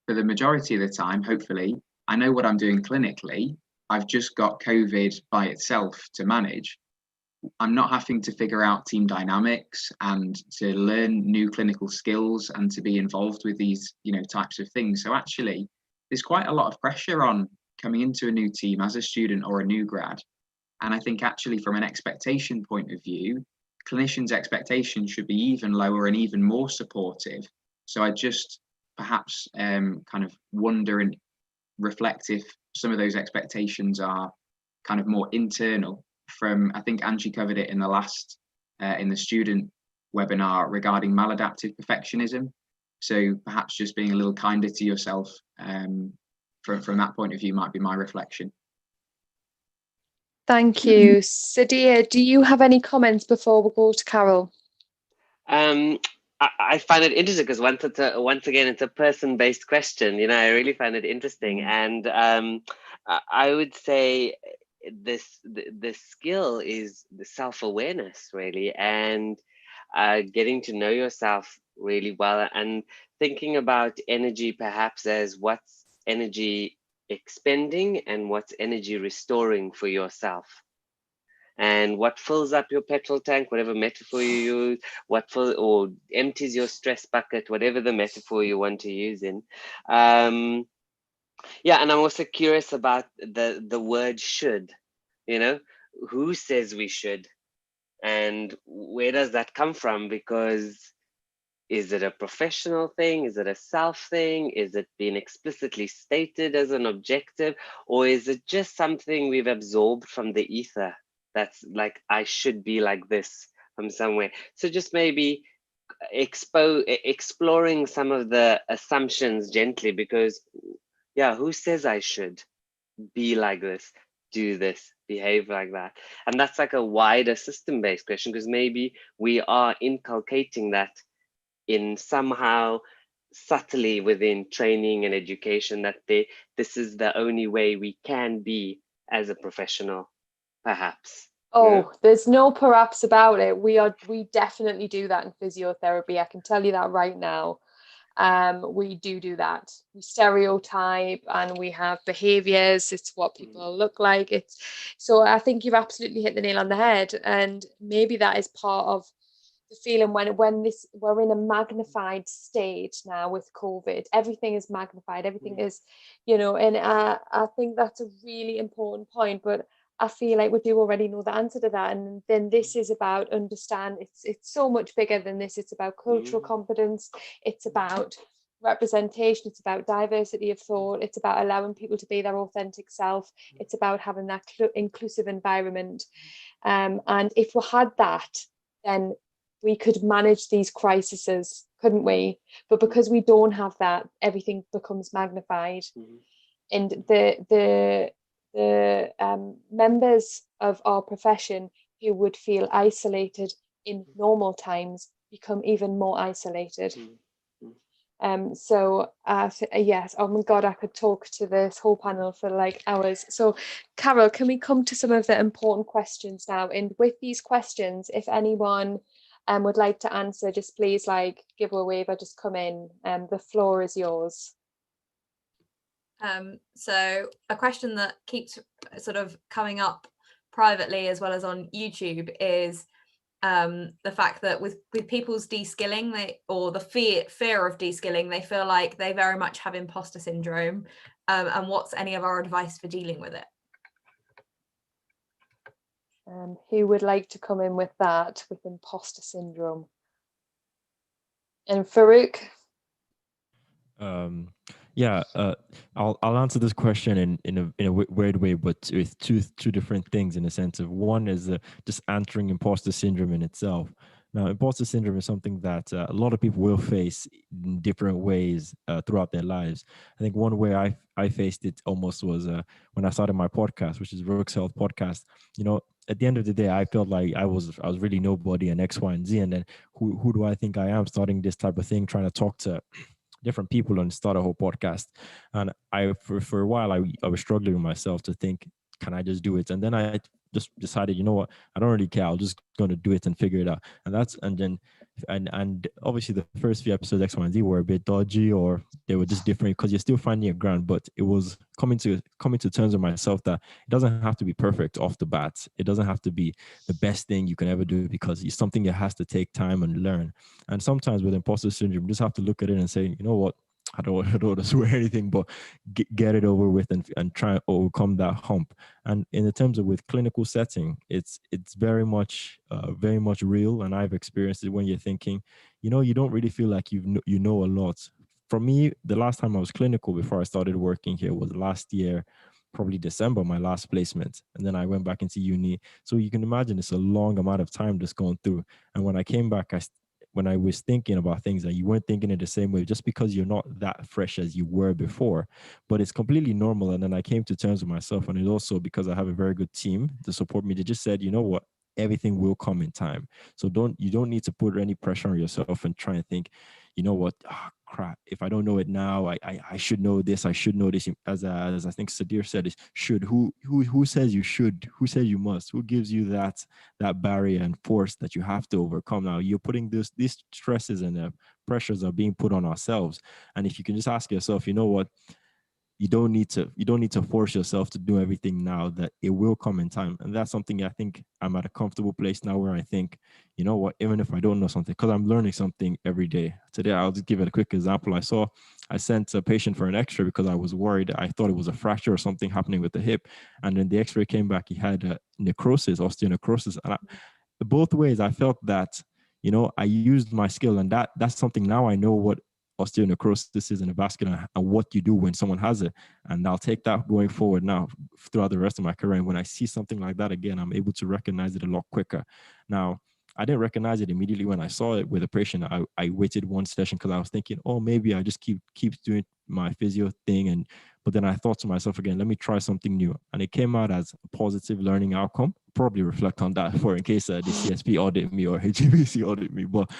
Speaker 3: for the majority of the time, hopefully, I know what I'm doing clinically. I've just got COVID by itself to manage. I'm not having to figure out team dynamics and to learn new clinical skills and to be involved with these, types of things. So actually, there's quite a lot of pressure on coming into a new team as a student or a new grad. And I think actually from an expectation point of view, clinicians' expectations should be even lower and even more supportive. So I just perhaps kind of wonder and reflect if some of those expectations are kind of more internal. From, I think Angie covered it in the last in the student webinar regarding maladaptive perfectionism. So perhaps just being a little kinder to yourself from that point of view might be my reflection.
Speaker 1: Thank you. Sadia, do you have any comments before we go to Carol?
Speaker 8: I find it interesting because once again, it's a person-based question. I really find it interesting, and I would say this skill is the self-awareness, really, and getting to know yourself really well, and thinking about energy perhaps as what's energy expending and what's energy restoring for yourself. And what fills up your petrol tank, whatever metaphor you use, or empties your stress bucket, whatever the metaphor you want to use in. And I'm also curious about the word should. Who says we should, and where does that come from? Because is it a professional thing? Is it a self thing? Is it being explicitly stated as an objective, or is it just something we've absorbed from the ether? That's like, I should be like this from somewhere. So just maybe exploring some of the assumptions gently, because who says I should be like this, do this, behave like that? And that's like a wider system-based question, because maybe we are inculcating that in somehow subtly within training and education, that this is the only way we can be as a professional. Perhaps.
Speaker 1: There's no perhaps about it. We definitely do that in physiotherapy. I can tell you that right now. We do that. We stereotype and we have behaviors. It's what people look like. So I think you've absolutely hit the nail on the head. And maybe that is part of the feeling when this, we're in a magnified state now with COVID, everything is magnified, everything is, you know, and I think that's a really important point, but I feel like we do already know the answer to that. And then this is about understand, it's so much bigger than this. It's about cultural competence, it's about representation, it's about diversity of thought, it's about allowing people to be their authentic self, it's about having that inclusive environment. And if we had that, then we could manage these crises, couldn't we? But because we don't have that, everything becomes magnified. And the members of our profession who would feel isolated in normal times become even more isolated. So yes, oh my God, I could talk to this whole panel for like hours. So Carol, can we come to some of the important questions now? And with these questions, if anyone would like to answer, just please like give a wave or just come in. The floor is yours.
Speaker 6: So a question that keeps sort of coming up privately as well as on YouTube is the fact that with people's de-skilling, or the fear of de-skilling, they feel like they very much have imposter syndrome. And what's any of our advice for dealing with it?
Speaker 1: Who would like to come in with that, with imposter syndrome? And Farouk?
Speaker 7: I'll answer this question in a weird way, but with two different things, in a sense of, one is just answering imposter syndrome in itself. Now, imposter syndrome is something that a lot of people will face in different ways throughout their lives. I think one way I faced it almost was when I started my podcast, which is Rook's Health Podcast. You know, at the end of the day, I felt like I was really nobody and X, Y, and Z. And then who do I think I am, starting this type of thing, trying to talk to different people and start a whole podcast? And for a while, I was struggling with myself to think, can I just do it? And then I just decided, you know what, I don't really care. I'm just going to do it and figure it out. And obviously the first few episodes, X, Y, and Z, were a bit dodgy, or they were just different because you're still finding your ground. But it was coming to terms with myself that it doesn't have to be perfect off the bat. It doesn't have to be the best thing you can ever do, because it's something that has to take time and learn. And sometimes with imposter syndrome, you just have to look at it and say, you know what, I don't want to swear anything, but get it over with and try and overcome that hump. And in the terms of with clinical setting, it's very much real. And I've experienced it when you're thinking, you know, you don't really feel like you know a lot. For me, the last time I was clinical before I started working here was last year, probably December, my last placement. And then I went back into uni. So you can imagine it's a long amount of time just going through. And when I came back, when I was thinking about things that you weren't thinking it the same way, just because you're not that fresh as you were before, but it's completely normal. And then I came to terms with myself, and it's also because I have a very good team to support me. They just said, you know what, everything will come in time. So you don't need to put any pressure on yourself and try and think, you know what, crap, if I don't know it now, I should know this. I should know this. As I think Sadir said, is should. Who says you should? Who says you must? Who gives you that barrier and force that you have to overcome? Now you're putting these stresses and pressures are being put on ourselves. And if you can just ask yourself, you know what, you don't need to force yourself to do everything now, that it will come in time. And that's something I think I'm at a comfortable place now where I think, you know what, even if I don't know something, because I'm learning something every day. Today, I'll just give it a quick example. I sent a patient for an x-ray because I was worried. I thought it was a fracture or something happening with the hip. And then the x-ray came back, he had necrosis, osteonecrosis. And both ways, I felt that, you know, I used my skill, and that's something now I know what osteonecrosis is in the vascular and what you do when someone has it. And I'll take that going forward now throughout the rest of my career. And when I see something like that again, I'm able to recognize it a lot quicker. Now, I didn't recognize it immediately when I saw it with a patient. I waited one session because I was thinking, oh, maybe I just keep doing my physio thing. But then I thought to myself again, let me try something new. And it came out as a positive learning outcome. Probably reflect on that for in case the CSP audit me or HBC audit me. But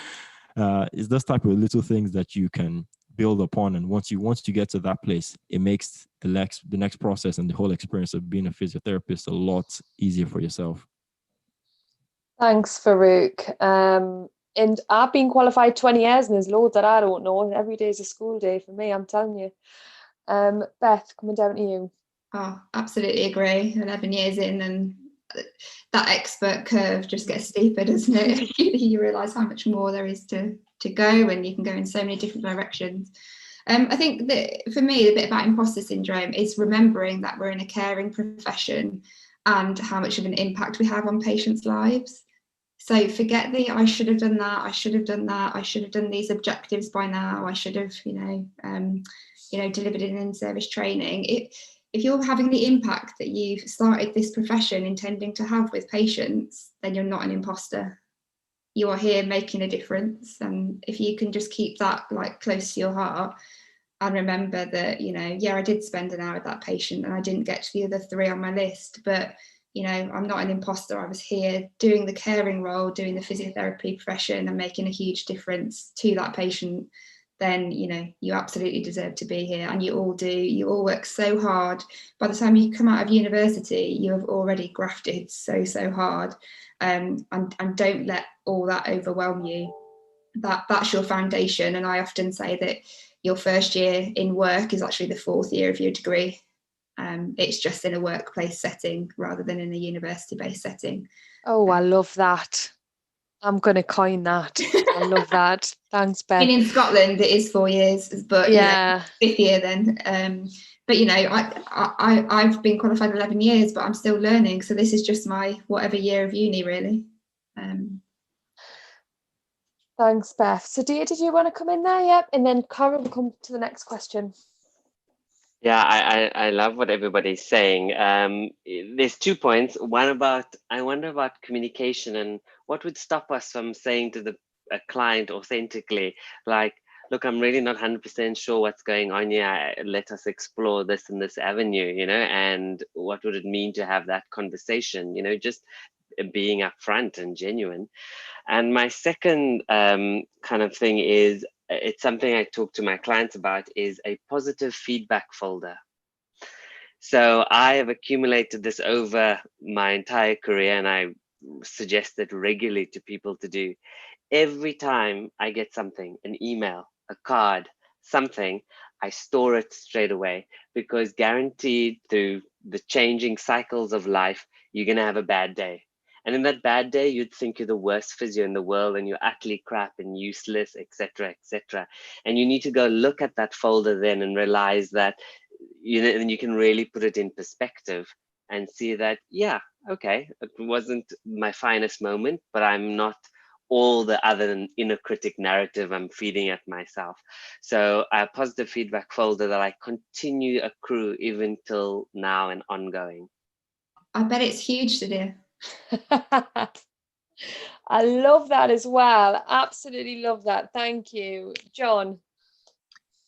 Speaker 7: it's those type of little things that you can build upon. And once you get to that place, it makes the next process and the whole experience of being a physiotherapist a lot easier for yourself.
Speaker 1: Thanks, Farouk. And I've been qualified 20 years and there's loads that I don't know. Every day is a school day for me, I'm telling you. Beth, coming down to you.
Speaker 2: Oh, absolutely agree. 11 years in, and that expert curve just gets steeper, doesn't it? You realise how much more there is to go, and you can go in so many different directions. I think that for me, the bit about imposter syndrome is remembering that we're in a caring profession and how much of an impact we have on patients' lives. So forget the I should have done that, I should have done that, I should have done these objectives by now, I should have, delivered an in-service training. If you're having the impact that you've started this profession intending to have with patients, then you're not an imposter. You are here making a difference. And if you can just keep that like close to your heart and remember that, I did spend an hour with that patient and I didn't get to the other 3 on my list, but I'm not an imposter. I was here doing the caring role, doing the physiotherapy profession and making a huge difference to that patient, then, you absolutely deserve to be here. And you all do. You all work so hard. By the time you come out of university, you have already grafted so hard. And don't let all that overwhelm you. That's your foundation. And I often say that your first year in work is actually the 4th year of your degree. It's just in a workplace setting rather than in a university-based setting.
Speaker 1: Oh, I love that. I'm going to coin that. I love that. Thanks, Beth.
Speaker 2: In Scotland, it is 4 years, but
Speaker 1: yeah,
Speaker 2: 5th year then. But I've been qualified 11 years, but I'm still learning. So this is just my whatever year of uni, really.
Speaker 1: Thanks, Beth. So, Dia, did you want to come in there? Yep. And then Cara will come to the next question.
Speaker 8: Yeah, I love what everybody's saying. There's 2 points. One I wonder about communication and what would stop us from saying to a client authentically, like, look, I'm really not 100% sure what's going on here. Let us explore this and this avenue, and what would it mean to have that conversation, just being upfront and genuine. And my second kind of thing is, it's something I talk to my clients about, is a positive feedback folder. So I have accumulated this over my entire career, and I suggest it regularly to people to do. Every time I get something, an email, a card, something, I store it straight away, because guaranteed through the changing cycles of life, you're going to have a bad day. And in that bad day, you'd think you're the worst physio in the world and you're utterly crap and useless, etc., etc. And you need to go look at that folder then and realize that, then you can really put it in perspective and see that, yeah, okay, it wasn't my finest moment, but I'm not all the other inner critic narrative I'm feeding at myself. So a positive feedback folder that I continue accrue even till now and ongoing.
Speaker 2: I bet it's huge to do.
Speaker 1: I love that as well. Absolutely love that. Thank you, John.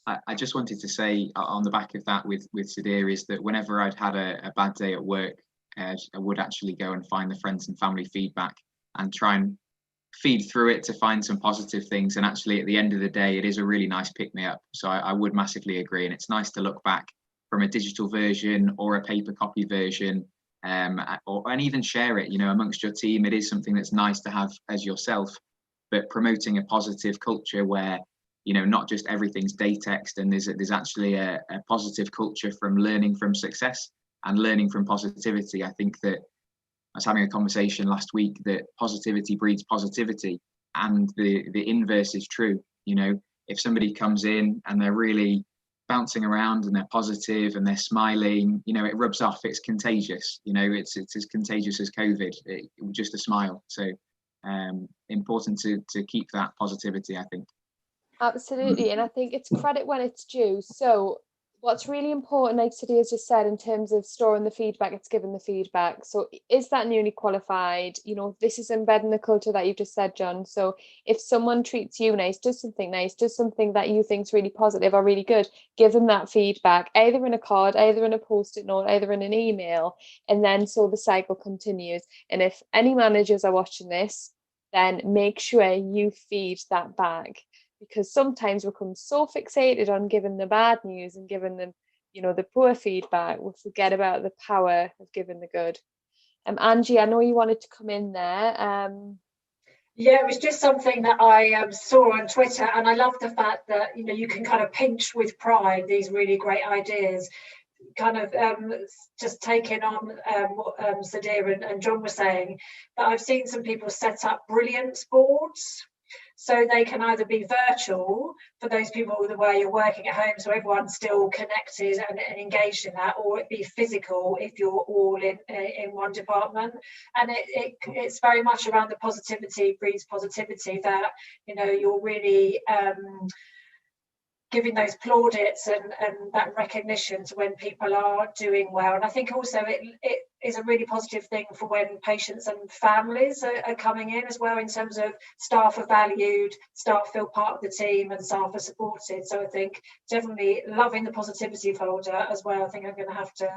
Speaker 3: I just wanted to say on the back of that with Sadir, is that whenever I'd had a bad day at work, I would actually go and find the friends and family feedback and try and feed through it to find some positive things. And actually at the end of the day, it is a really nice pick-me-up. So I would massively agree. And it's nice to look back from a digital version or a paper copy version, and even share it, amongst your team. It is something that's nice to have as yourself, but promoting a positive culture where, not just everything's day text, and there's actually a positive culture from learning from success and learning from positivity. I think that I was having a conversation last week that positivity breeds positivity, and the inverse is true. If somebody comes in and they're really bouncing around and they're positive and they're smiling, it rubs off. It's contagious. It's as contagious as COVID. Just a smile. So important to keep that positivity, I think.
Speaker 1: Absolutely. And I think it's credit when it's due. So what's really important, like Sadir has just said, in terms of storing the feedback, it's giving the feedback. So is that newly qualified? This is embedding the culture that you've just said, John. So if someone treats you nice, does something that you think is really positive or really good, give them that feedback, either in a card, either in a post-it note, either in an email, and then so the cycle continues. And if any managers are watching this, then make sure you feed that back. Because sometimes we become so fixated on giving the bad news and giving them, the poor feedback, we forget about the power of giving the good. Angie, I know you wanted to come in there.
Speaker 5: Yeah, it was just something that I saw on Twitter, and I love the fact that you can kind of pinch with pride these really great ideas. kind of just taking on what Sadir and John were saying, that I've seen some people set up brilliance boards. So they can either be virtual for those people where you're working at home, so everyone's still connected and engaged in that, or it be physical if you're all in one department. And it's very much around the positivity breeds positivity, that, you know, you're really giving those plaudits and that recognition to when people are doing well. And I think also it is a really positive thing for when patients and families are coming in as well, in terms of staff are valued, staff feel part of the team, and staff are supported. So I think definitely loving the positivity folder as well. I think I'm going to have to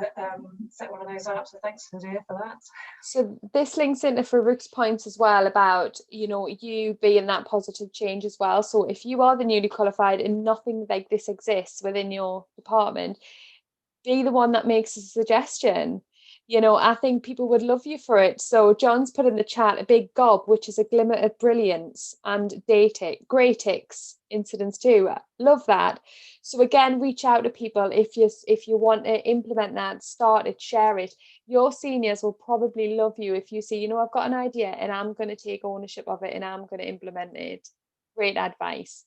Speaker 5: set one of those up. So thanks, Nadia, for that.
Speaker 1: So this links into Farouk's points as well about, you know, you being that positive change as well. So if you are the newly qualified and nothing like this exists within your department, be the one that makes a suggestion. You know, I think people would love you for it. So John's put in the chat a big gob, which is a glimmer of brilliance, and greatix incidents too. Love that. So again, reach out to people if you want to implement that, start it, share it. Your seniors will probably love you if you say, you know, I've got an idea and I'm going to take ownership of it and I'm going to implement it. Great advice.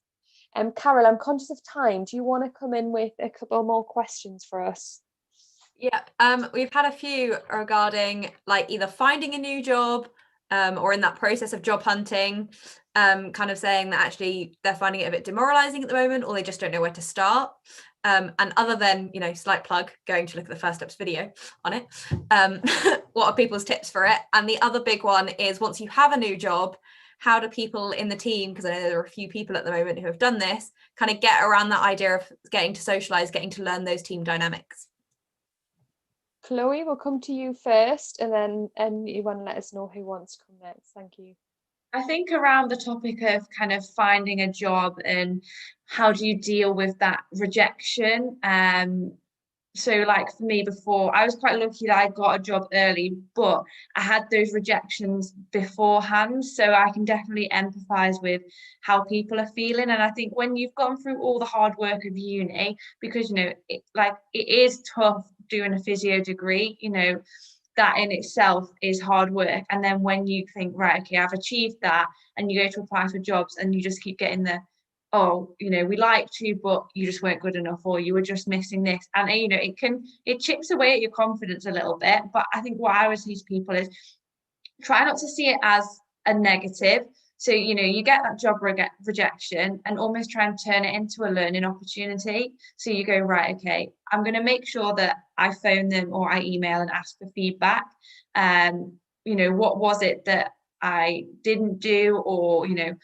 Speaker 1: Carol, I'm conscious of time. Do you want to come in with a couple more questions for us?
Speaker 6: Yeah, we've had a few regarding like either finding a new job or in that process of job hunting, kind of saying that actually they're finding it a bit demoralizing at the moment, or they just don't know where to start. And other than, you know, slight plug, going to look at the First Steps video on it, what are people's tips for it? And the other big one is, once you have a new job, how do people in the team, because I know there are a few people at the moment who have done this, kind of get around that idea of getting to socialize, getting to learn those team dynamics?
Speaker 1: Chloe, we'll come to you first, and then you want to let us know who wants to come next. Thank you.
Speaker 4: I think around the topic of kind of finding a job and how do you deal with that rejection. So like for me before, I was quite lucky that I got a job early, but I had those rejections beforehand. So I can definitely empathize with how people are feeling. And I think when you've gone through all the hard work of uni, because, you know, it is tough doing a physio degree, you know, that in itself is hard work. And then when you think, right, okay, I've achieved that, and you go to apply for jobs and you just keep getting the, oh, you know, we liked you, but you just weren't good enough, or you were just missing this. And, you know, it chips away at your confidence a little bit. But I think what I would say to people is try not to see it as a negative. So, you know, you get that job rejection and almost try and turn it into a learning opportunity. So you go, right, okay, I'm going to make sure that I phone them or I email and ask for feedback. You know, what was it that I didn't do, or, you know,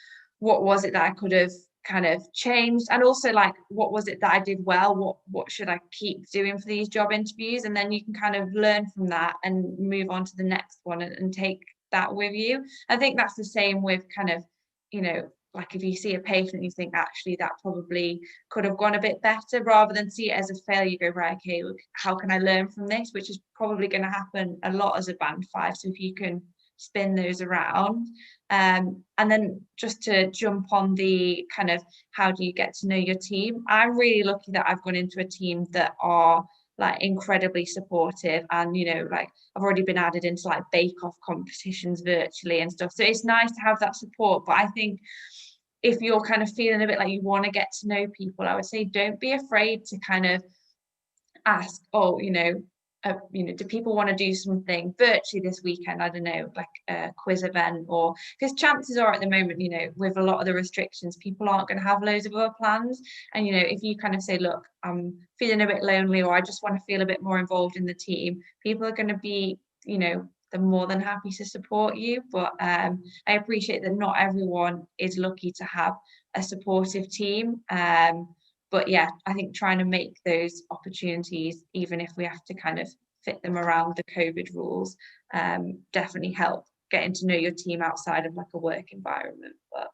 Speaker 4: what was it that I could have kind of changed, and also like what was it that I did well, what should I keep doing for these job interviews, and then you can kind of learn from that and move on to the next one and take that with you. I think that's the same with kind of, you know, like if you see a patient you think actually that probably could have gone a bit better, rather than see it as a failure, you go, right, okay, look, how can I learn from this, which is probably going to happen a lot as a band 5. So if you can spin those around. And then just to jump on the kind of how do you get to know your team, I'm really lucky that I've gone into a team that are like incredibly supportive, and, you know, like I've already been added into like bake-off competitions virtually and stuff, so it's nice to have that support. But I think if you're kind of feeling a bit like you want to get to know people, I would say don't be afraid to kind of ask, oh, you know, do people want to do something virtually this weekend? I don't know, like a quiz event, or because chances are at the moment, you know, with a lot of the restrictions, people aren't going to have loads of other plans. And, you know, if you kind of say, look, I'm feeling a bit lonely, or I just want to feel a bit more involved in the team, people are going to be, you know, they're more than happy to support you. But I appreciate that not everyone is lucky to have a supportive team. But yeah, I think trying to make those opportunities, even if we have to kind of fit them around the COVID rules, definitely help getting to know your team outside of like a work environment. But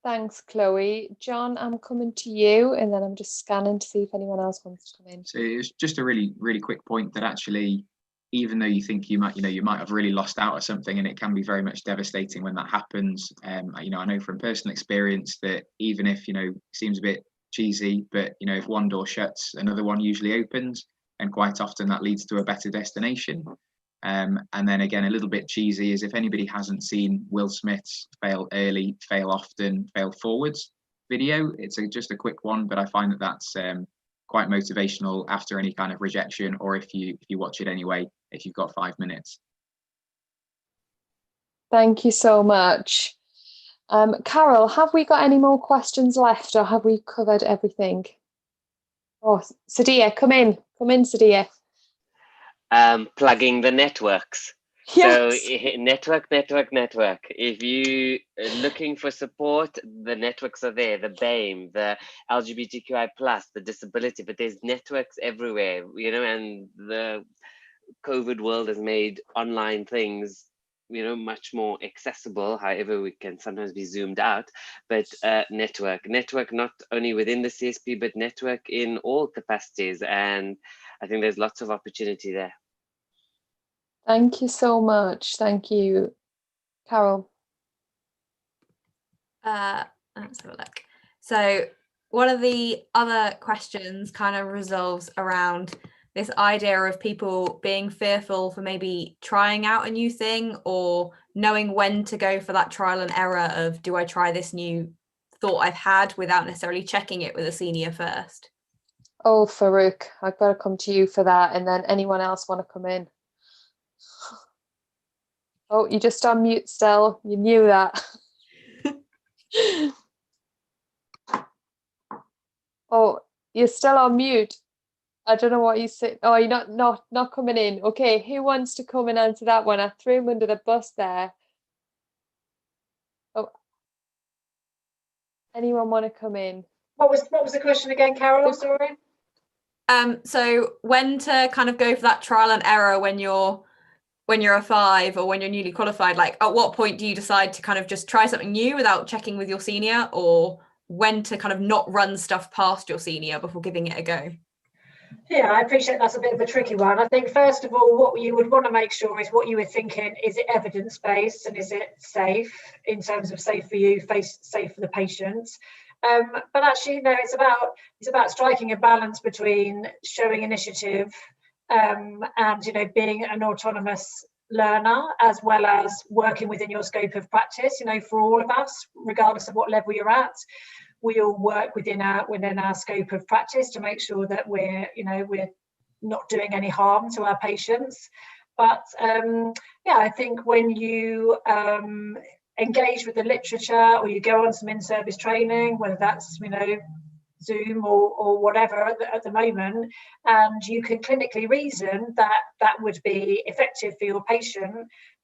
Speaker 1: thanks, Chloe. John, I'm coming to you, and then I'm just scanning to see if anyone else wants to come in.
Speaker 3: So it's just a really, really quick point that actually, even though you think you might have really lost out or something, and it can be very much devastating when that happens. You know, I know from personal experience that even if, you know, it seems a bit cheesy, but you know, if one door shuts, another one usually opens, and quite often that leads to a better destination. And then again, a little bit cheesy is if anybody hasn't seen Will Smith's Fail Early, Fail Often, Fail Forwards video, it's just a quick one, but I find that that's quite motivational after any kind of rejection, or if you watch it anyway, if you've got 5 minutes.
Speaker 1: Thank you so much. Carol, have we got any more questions left, or have we covered everything? Oh, Sadia, come in, Sadia.
Speaker 8: Plugging the networks.
Speaker 1: Yes.
Speaker 8: So network. If you are looking for support, the networks are there, the BAME, the LGBTQI+, the disability, but there's networks everywhere, you know, and the COVID world has made online things, you know, much more accessible. However, we can sometimes be zoomed out, but network not only within the CSP, but network in all capacities. And I think there's lots of opportunity there.
Speaker 1: Thank you so much. Thank you, Carol.
Speaker 6: Let's have a look. So one of the other questions kind of revolves around this idea of people being fearful for maybe trying out a new thing, or knowing when to go for that trial and error of, do I try this new thought I've had without necessarily checking it with a senior first?
Speaker 1: Oh, Farouk, I've got to come to you for that, and then anyone else want to come in? Oh, you just on mute still. You knew that. Oh, you're still on mute. I don't know what you said. Oh, you're not coming in. Okay, who wants to come and answer that one? I threw him under the bus there. Oh, anyone want to come in?
Speaker 5: What was the question again, Carol? Sorry.
Speaker 6: So when to kind of go for that trial and error when you're a 5 or when you're newly qualified, like at what point do you decide to kind of just try something new without checking with your senior, or when to kind of not run stuff past your senior before giving it a go?
Speaker 5: Yeah, I appreciate that's a bit of a tricky one. I think first of all, what you would want to make sure is what you were thinking, is it evidence-based and is it safe in terms of safe for you, safe for the patients? But actually, no, it's about striking a balance between showing initiative and, you know, being an autonomous learner, as well as working within your scope of practice. You know, for all of us, regardless of what level you're at, we all work within our scope of practice to make sure that we're not doing any harm to our patients. But yeah, I think when you engage with the literature, or you go on some in-service training, whether that's, you know, Zoom or whatever at the moment, and you can clinically reason that would be effective for your patient,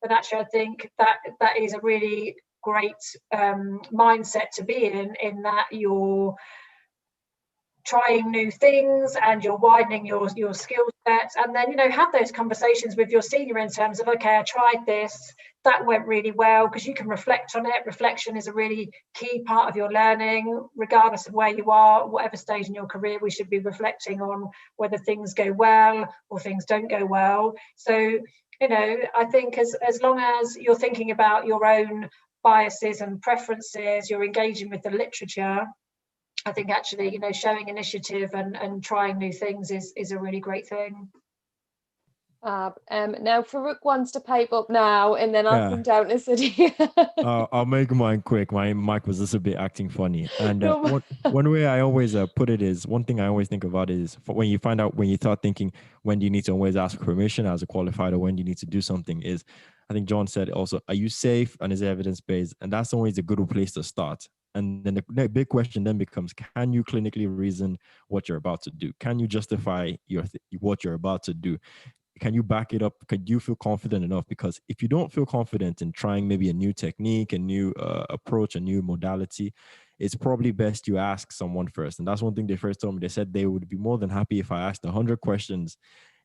Speaker 5: then actually I think that is a really great mindset to be in that you're trying new things and you're widening your skill set, and then, you know, have those conversations with your senior in terms of, okay, I tried this, that went really well, because you can reflect on it. Reflection is a really key part of your learning, regardless of where you are, whatever stage in your career. We should be reflecting on whether things go well or things don't go well. So, you know, I think as long as you're thinking about your own biases and preferences, you're engaging with the literature, I think actually, you know, showing initiative and trying new things is a really great thing.
Speaker 1: Now Farouk wants to pipe up now, and then I'll come down to City.
Speaker 7: I'll make mine quick. My mic was just a bit acting funny. And one way I always put it is, one thing I always think about is when you start thinking, when do you need to always ask permission as a qualified, or when do you need to do something, is, I think John said also, are you safe and is it evidence-based? And that's always a good place to start. And then the big question then becomes, can you clinically reason what you're about to do? Can you justify what you're about to do? Can you back it up? Could you feel confident enough? Because if you don't feel confident in trying maybe a new technique, a new approach, a new modality, it's probably best you ask someone first. And that's one thing they first told me. They said they would be more than happy if I asked 100 questions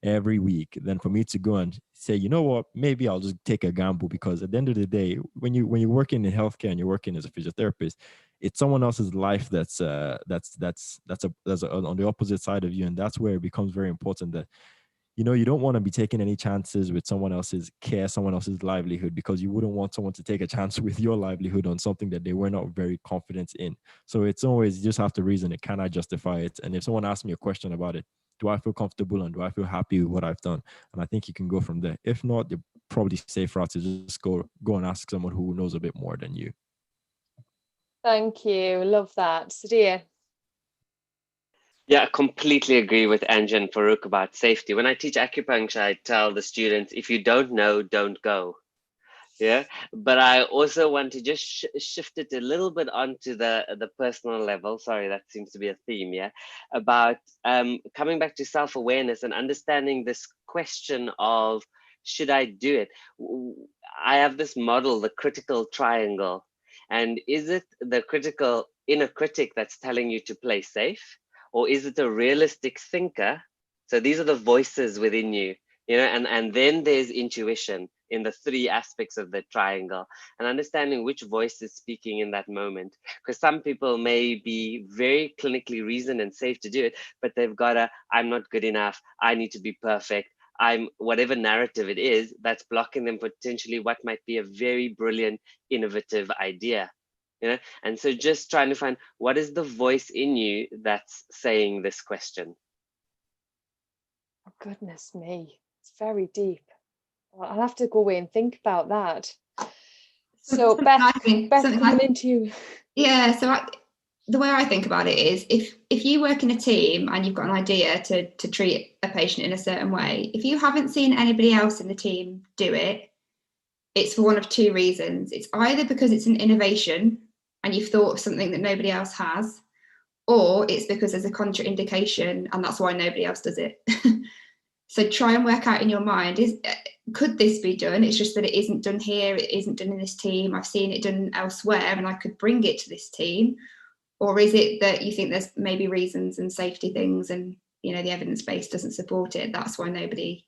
Speaker 7: every week than for me to go and say, you know what, maybe I'll just take a gamble. Because at the end of the day, when you're working in healthcare and you're working as a physiotherapist, it's someone else's life that's on the opposite side of you. And that's where it becomes very important that, you don't want to be taking any chances with someone else's care, someone else's livelihood, because you wouldn't want someone to take a chance with your livelihood on something that they were not very confident in. So it's always, you just have to reason it. Can I justify it? And if someone asks me a question about it, do I feel comfortable and do I feel happy with what I've done? And I think you can go from there. If not, you're probably safer to just go and ask someone who knows a bit more than you.
Speaker 1: Thank you. Love that. Sadia.
Speaker 8: Yeah, I completely agree with Angie and Farouk about safety. When I teach acupuncture, I tell the students, if you don't know, don't go. Yeah, but I also want to just shift it a little bit onto the personal level. Sorry, that seems to be a theme. Yeah, about coming back to self-awareness and understanding this question of, should I do it? I have this model, the critical triangle, and is it the critical inner critic that's telling you to play safe, or is it a realistic thinker? So these are the voices within you, and then there's intuition in the three aspects of the triangle, and understanding which voice is speaking in that moment. Because some people may be very clinically reasoned and safe to do it, but they've got I'm not good enough, I need to be perfect, I'm whatever narrative it is that's blocking them potentially what might be a very brilliant, innovative idea. And so just trying to find what is the voice in you that's saying this question.
Speaker 1: Oh, goodness me, it's very deep. Well, I'll have to go away and think about that. So Beth, coming into you.
Speaker 2: Yeah, so the way I think about it is, if you work in a team and you've got an idea to treat a patient in a certain way, if you haven't seen anybody else in the team do it, it's for one of two reasons. It's either because it's an innovation and you've thought of something that nobody else has, or it's because there's a contraindication and that's why nobody else does it. So try and work out in your mind, could this be done? It's just that it isn't done here, it isn't done in this team, I've seen it done elsewhere and I could bring it to this team. Or is it that you think there's maybe reasons and safety things and the evidence base doesn't support it, that's why nobody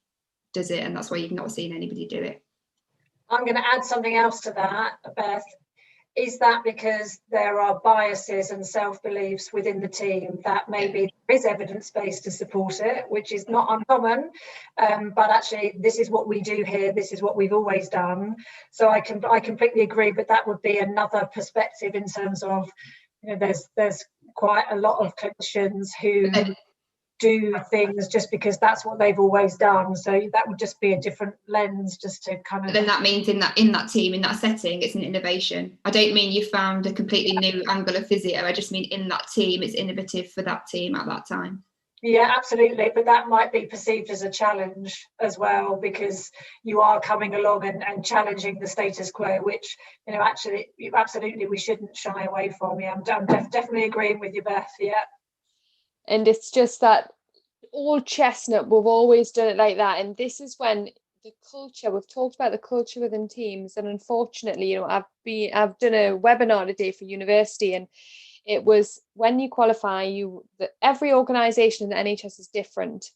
Speaker 2: does it and that's why you've not seen anybody do it?
Speaker 5: I'm going to add something else to that, Beth. Is that because there are biases and self-beliefs within the team that maybe there is evidence base to support it, which is not uncommon, but actually this is what we do here, this is what we've always done. So I completely agree, but that would be another perspective in terms of, there's quite a lot of clinicians who do things just because that's what they've always done. So that would just be a different lens, just to kind of.
Speaker 2: But then that means in that team, in that setting, it's an innovation. I don't mean you found a completely new angle of physio. I just mean in that team, it's innovative for that team at that time.
Speaker 5: Yeah, absolutely. But that might be perceived as a challenge as well, because you are coming along and challenging the status quo, which, actually, absolutely, we shouldn't shy away from. Yeah, I'm definitely agreeing with you, Beth. Yeah.
Speaker 1: And it's just that old chestnut, we've always done it like that. And this is when the culture, we've talked about the culture within teams. And unfortunately, I've done a webinar today for university, and it was when you qualify, every organisation in the NHS is different.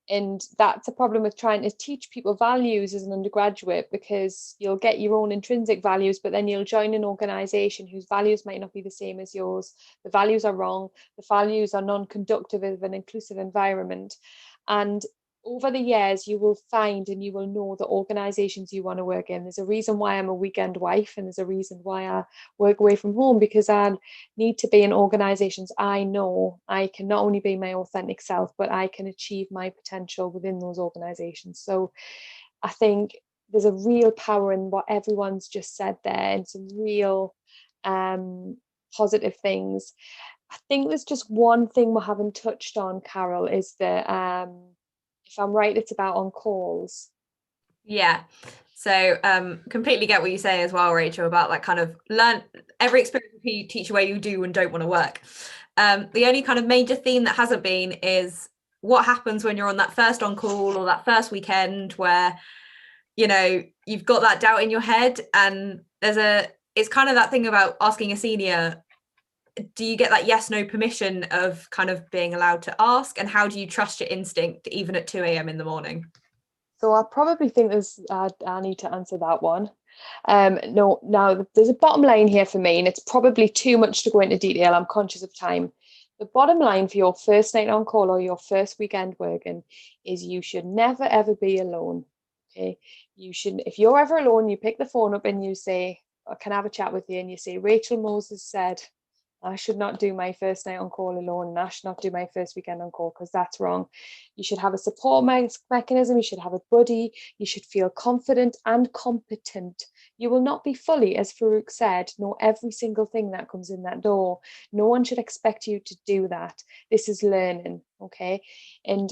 Speaker 1: And that's a problem with trying to teach people values as an undergraduate, because you'll get your own intrinsic values, but then you'll join an organisation whose values might not be the same as yours. The values are wrong. The values are non-conductive of an inclusive environment. And over the years, you will find and you will know the organisations you want to work in. There's a reason why I'm a weekend wife, and there's a reason why I work away from home, because I need to be in organisations I know I can not only be my authentic self, but I can achieve my potential within those organisations. So I think there's a real power in what everyone's just said there, and some real positive things. I think there's just one thing we haven't touched on, Carol, is the if I'm right, it's about on calls.
Speaker 6: Yeah. So completely get what you say as well, Rachel, about like kind of learn every experience will teach you where you do and don't want to work. The only kind of major theme that hasn't been is what happens when you're on that first on call or that first weekend where, you've got that doubt in your head, and it's kind of that thing about asking a senior, do you get that yes no permission of kind of being allowed to ask, and how do you trust your instinct even at 2 a.m. in the morning?
Speaker 1: So I probably think I need to answer that one. No, now there's a bottom line here for me, and it's probably too much to go into detail. I'm conscious of time. the bottom line for your first night on call or your first weekend working is you should never ever be alone. Okay, you should, if you're ever alone, you pick the phone up and you say, can I have a chat with you? And you say, Rachel Moses said I should not do my first night on call alone, and I should not do my first weekend on call, because that's wrong. You should have a support mechanism, you should have a buddy, you should feel confident and competent. You will not be fully, as Farouk said, know every single thing that comes in that door. No one should expect you to do that. This is learning, okay? And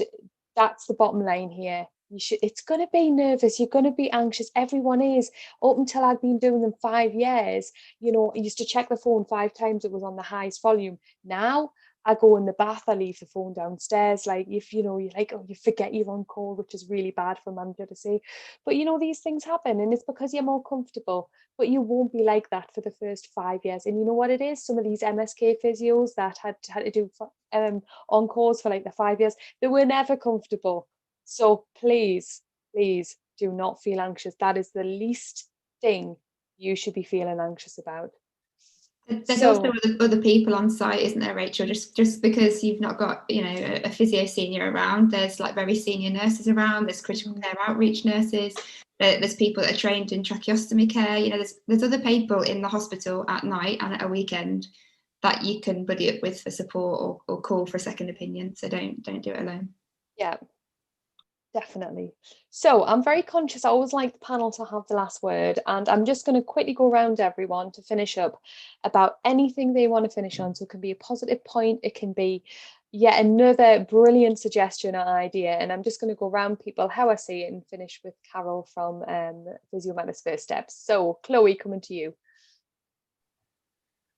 Speaker 1: that's the bottom line here. It's going to be nervous, you're going to be anxious, everyone is. Up until I'd been doing them 5 years, you know, I used to check the phone 5 times, it was on the highest volume. Now I go in the bath, I leave the phone downstairs. Like, if you know, you're like, oh, you forget you're on call, which is really bad for a manager to say, but you know, these things happen, and it's because you're more comfortable. But you won't be like that for the first 5 years. And you know what it is, some of these MSK physios that had to do on calls for like the 5 years, they were never comfortable. So please do not feel anxious. That is the least thing you should be feeling anxious about.
Speaker 2: There's also other people on site, isn't there, Rachel? Just because you've not got, you know, a physio senior around, there's like very senior nurses around, there's critical care outreach nurses, there's people that are trained in tracheostomy care, you know, there's other people in the hospital at night and at a weekend that you can buddy up with for support or call for a second opinion. So don't do it alone.
Speaker 1: Yeah. Definitely. So I'm very conscious, I always like the panel to have the last word, and I'm just going to quickly go around everyone to finish up about anything they want to finish on. So it can be a positive point, it can be yet another brilliant suggestion or idea, and I'm just going to go around people how I see it and finish with Carol from Physio Matters First Steps. So Chloe, coming to you.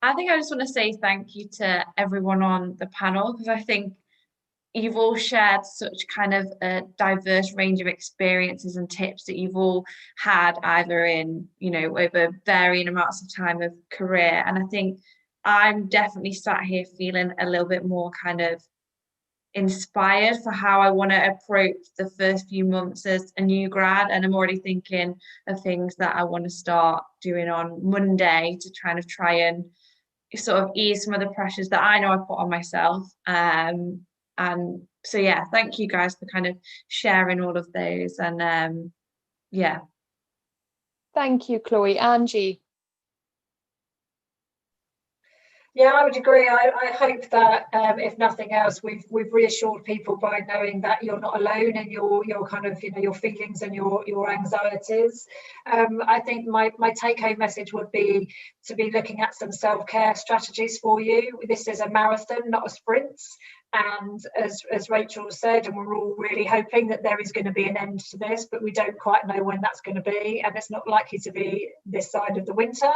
Speaker 4: I think I just want to say thank you to everyone on the panel, because I think you've all shared such kind of a diverse range of experiences and tips that you've all had either in, you know, over varying amounts of time of career. And I think I'm definitely sat here feeling a little bit more kind of inspired for how I want to approach the first few months as a new grad. And I'm already thinking of things that I want to start doing on Monday to try and sort of ease some of the pressures that I know I put on myself. And so, yeah, thank you guys for kind of sharing all of those. And yeah.
Speaker 1: Thank you, Chloe. Angie.
Speaker 5: Yeah, I would agree. I hope that if nothing else, we've reassured people by knowing that you're not alone in your kind of, you know, your feelings and your anxieties. I think my take-home message would be to be looking at some self-care strategies for you. This is a marathon, not a sprint. And as Rachel said, and we're all really hoping that there is going to be an end to this, but we don't quite know when that's going to be, and it's not likely to be this side of the winter.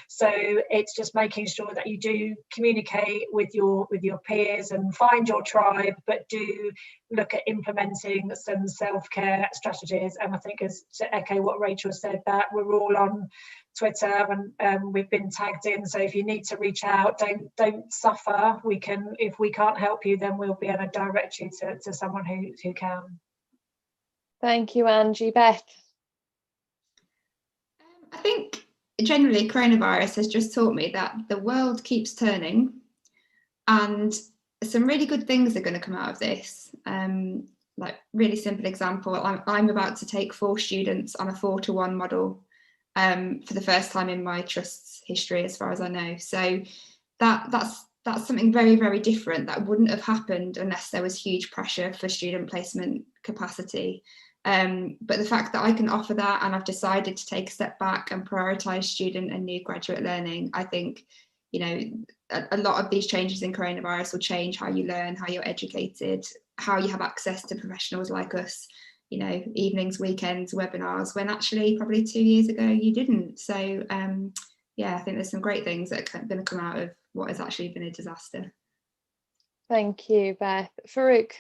Speaker 5: So it's just making sure that you do communicate with your peers and find your tribe, but do look at implementing some self-care strategies. And I think, as to echo what Rachel said, that we're all on Twitter and we've been tagged in, so if you need to reach out, don't suffer. We can, if we can't help you, then we'll be able to direct you to someone who can.
Speaker 1: Thank you, Angie. Beth.
Speaker 2: I think generally coronavirus has just taught me that the world keeps turning, and some really good things are going to come out of this. Like, really simple example, I'm about to take 4 students on a 4-to-1 model for the first time in my trust's history, as far as I know. So that's something very, very different that wouldn't have happened unless there was huge pressure for student placement capacity. But the fact that I can offer that, and I've decided to take a step back and prioritise student and new graduate learning, I think, you know, a lot of these changes in coronavirus will change how you learn, how you're educated, how you have access to professionals like us, you know, evenings, weekends, webinars, when actually probably 2 years ago you didn't. So yeah, I think there's some great things that are going to come out of what has actually been a disaster.
Speaker 1: Thank you, Beth. Farouk.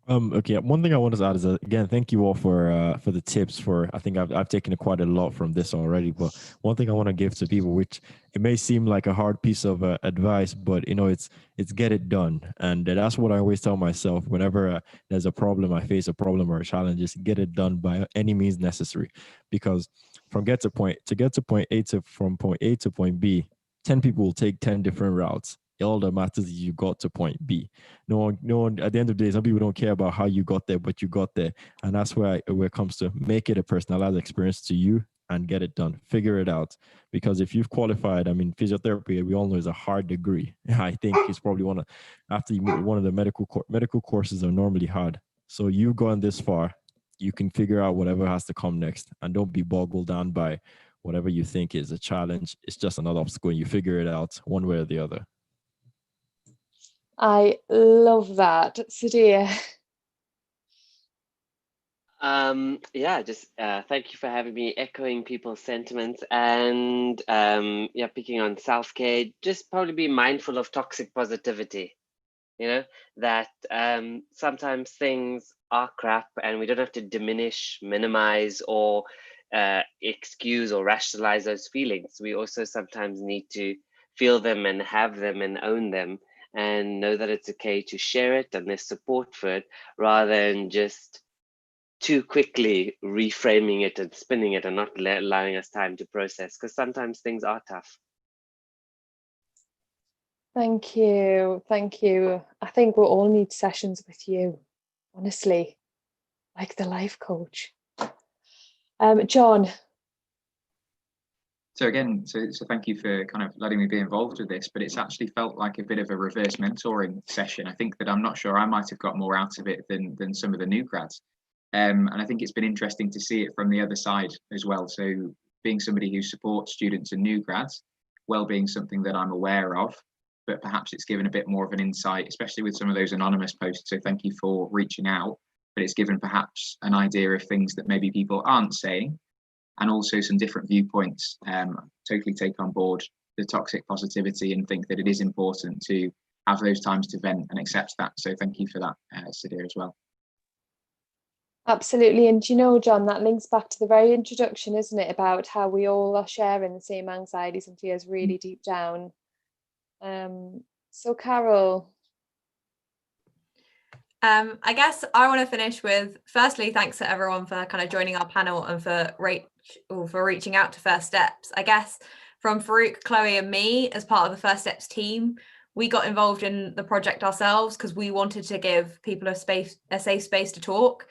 Speaker 7: Okay, one thing I wanted to add is again, thank you all for the tips. I think I've taken quite a lot from this already, but one thing I want to give to people, which it may seem like a hard piece of advice, but you know, it's get it done. And that's what I always tell myself whenever there's a problem, I face a problem or a challenge, just get it done by any means necessary. Because from point A to point B, 10 people will take 10 different routes. All that matters is you got to point B. No one, at the end of the day, some people don't care about how you got there, but you got there. And that's where it comes to make it a personalized experience to you and get it done. Figure it out. Because if you've qualified, I mean, physiotherapy, we all know is a hard degree. I think it's probably one of the medical courses are normally hard. So you've gone this far, you can figure out whatever has to come next, and don't be boggled down by whatever you think is a challenge. It's just another obstacle, and you figure it out one way or the other.
Speaker 1: I love that. Sadia.
Speaker 8: Yeah, just thank you for having me, echoing people's sentiments, and yeah, picking on self-care. Just probably be mindful of toxic positivity. You know, that sometimes things are crap and we don't have to diminish, minimize, or excuse or rationalize those feelings. We also sometimes need to feel them and have them and own them, and know that it's okay to share it and there's support for it, rather than just too quickly reframing it and spinning it and not allowing us time to process, because sometimes things are tough.
Speaker 1: Thank you. Thank you. I think we'll all need sessions with you, honestly, like the life coach. John.
Speaker 3: So again, so thank you for kind of letting me be involved with this, but it's actually felt like a bit of a reverse mentoring session. I think that I'm not sure I might have got more out of it than some of the new grads. And I think it's been interesting to see it from the other side as well. So being somebody who supports students and new grads, well-being something that I'm aware of, but perhaps it's given a bit more of an insight, especially with some of those anonymous posts. So thank you for reaching out, but it's given perhaps an idea of things that maybe people aren't saying, and also some different viewpoints. Totally take on board the toxic positivity and think that it is important to have those times to vent and accept that. So thank you for that, Sadia, as well.
Speaker 1: Absolutely. And you know, John, that links back to the very introduction, isn't it, about how we all are sharing the same anxieties and fears really deep down. So Carol.
Speaker 6: I guess I want to finish with, firstly, thanks to everyone for kind of joining our panel and for reaching out to First Steps. I guess from Farouk, Chloe and me, as part of the First Steps team, we got involved in the project ourselves because we wanted to give people a safe space to talk.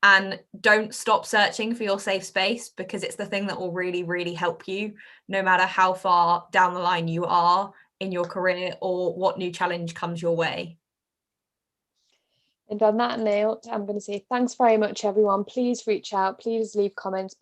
Speaker 6: And don't stop searching for your safe space, because it's the thing that will really, really help you, no matter how far down the line you are in your career or what new challenge comes your way.
Speaker 1: And on that note, I'm going to say thanks very much, everyone. Please reach out, please leave comments.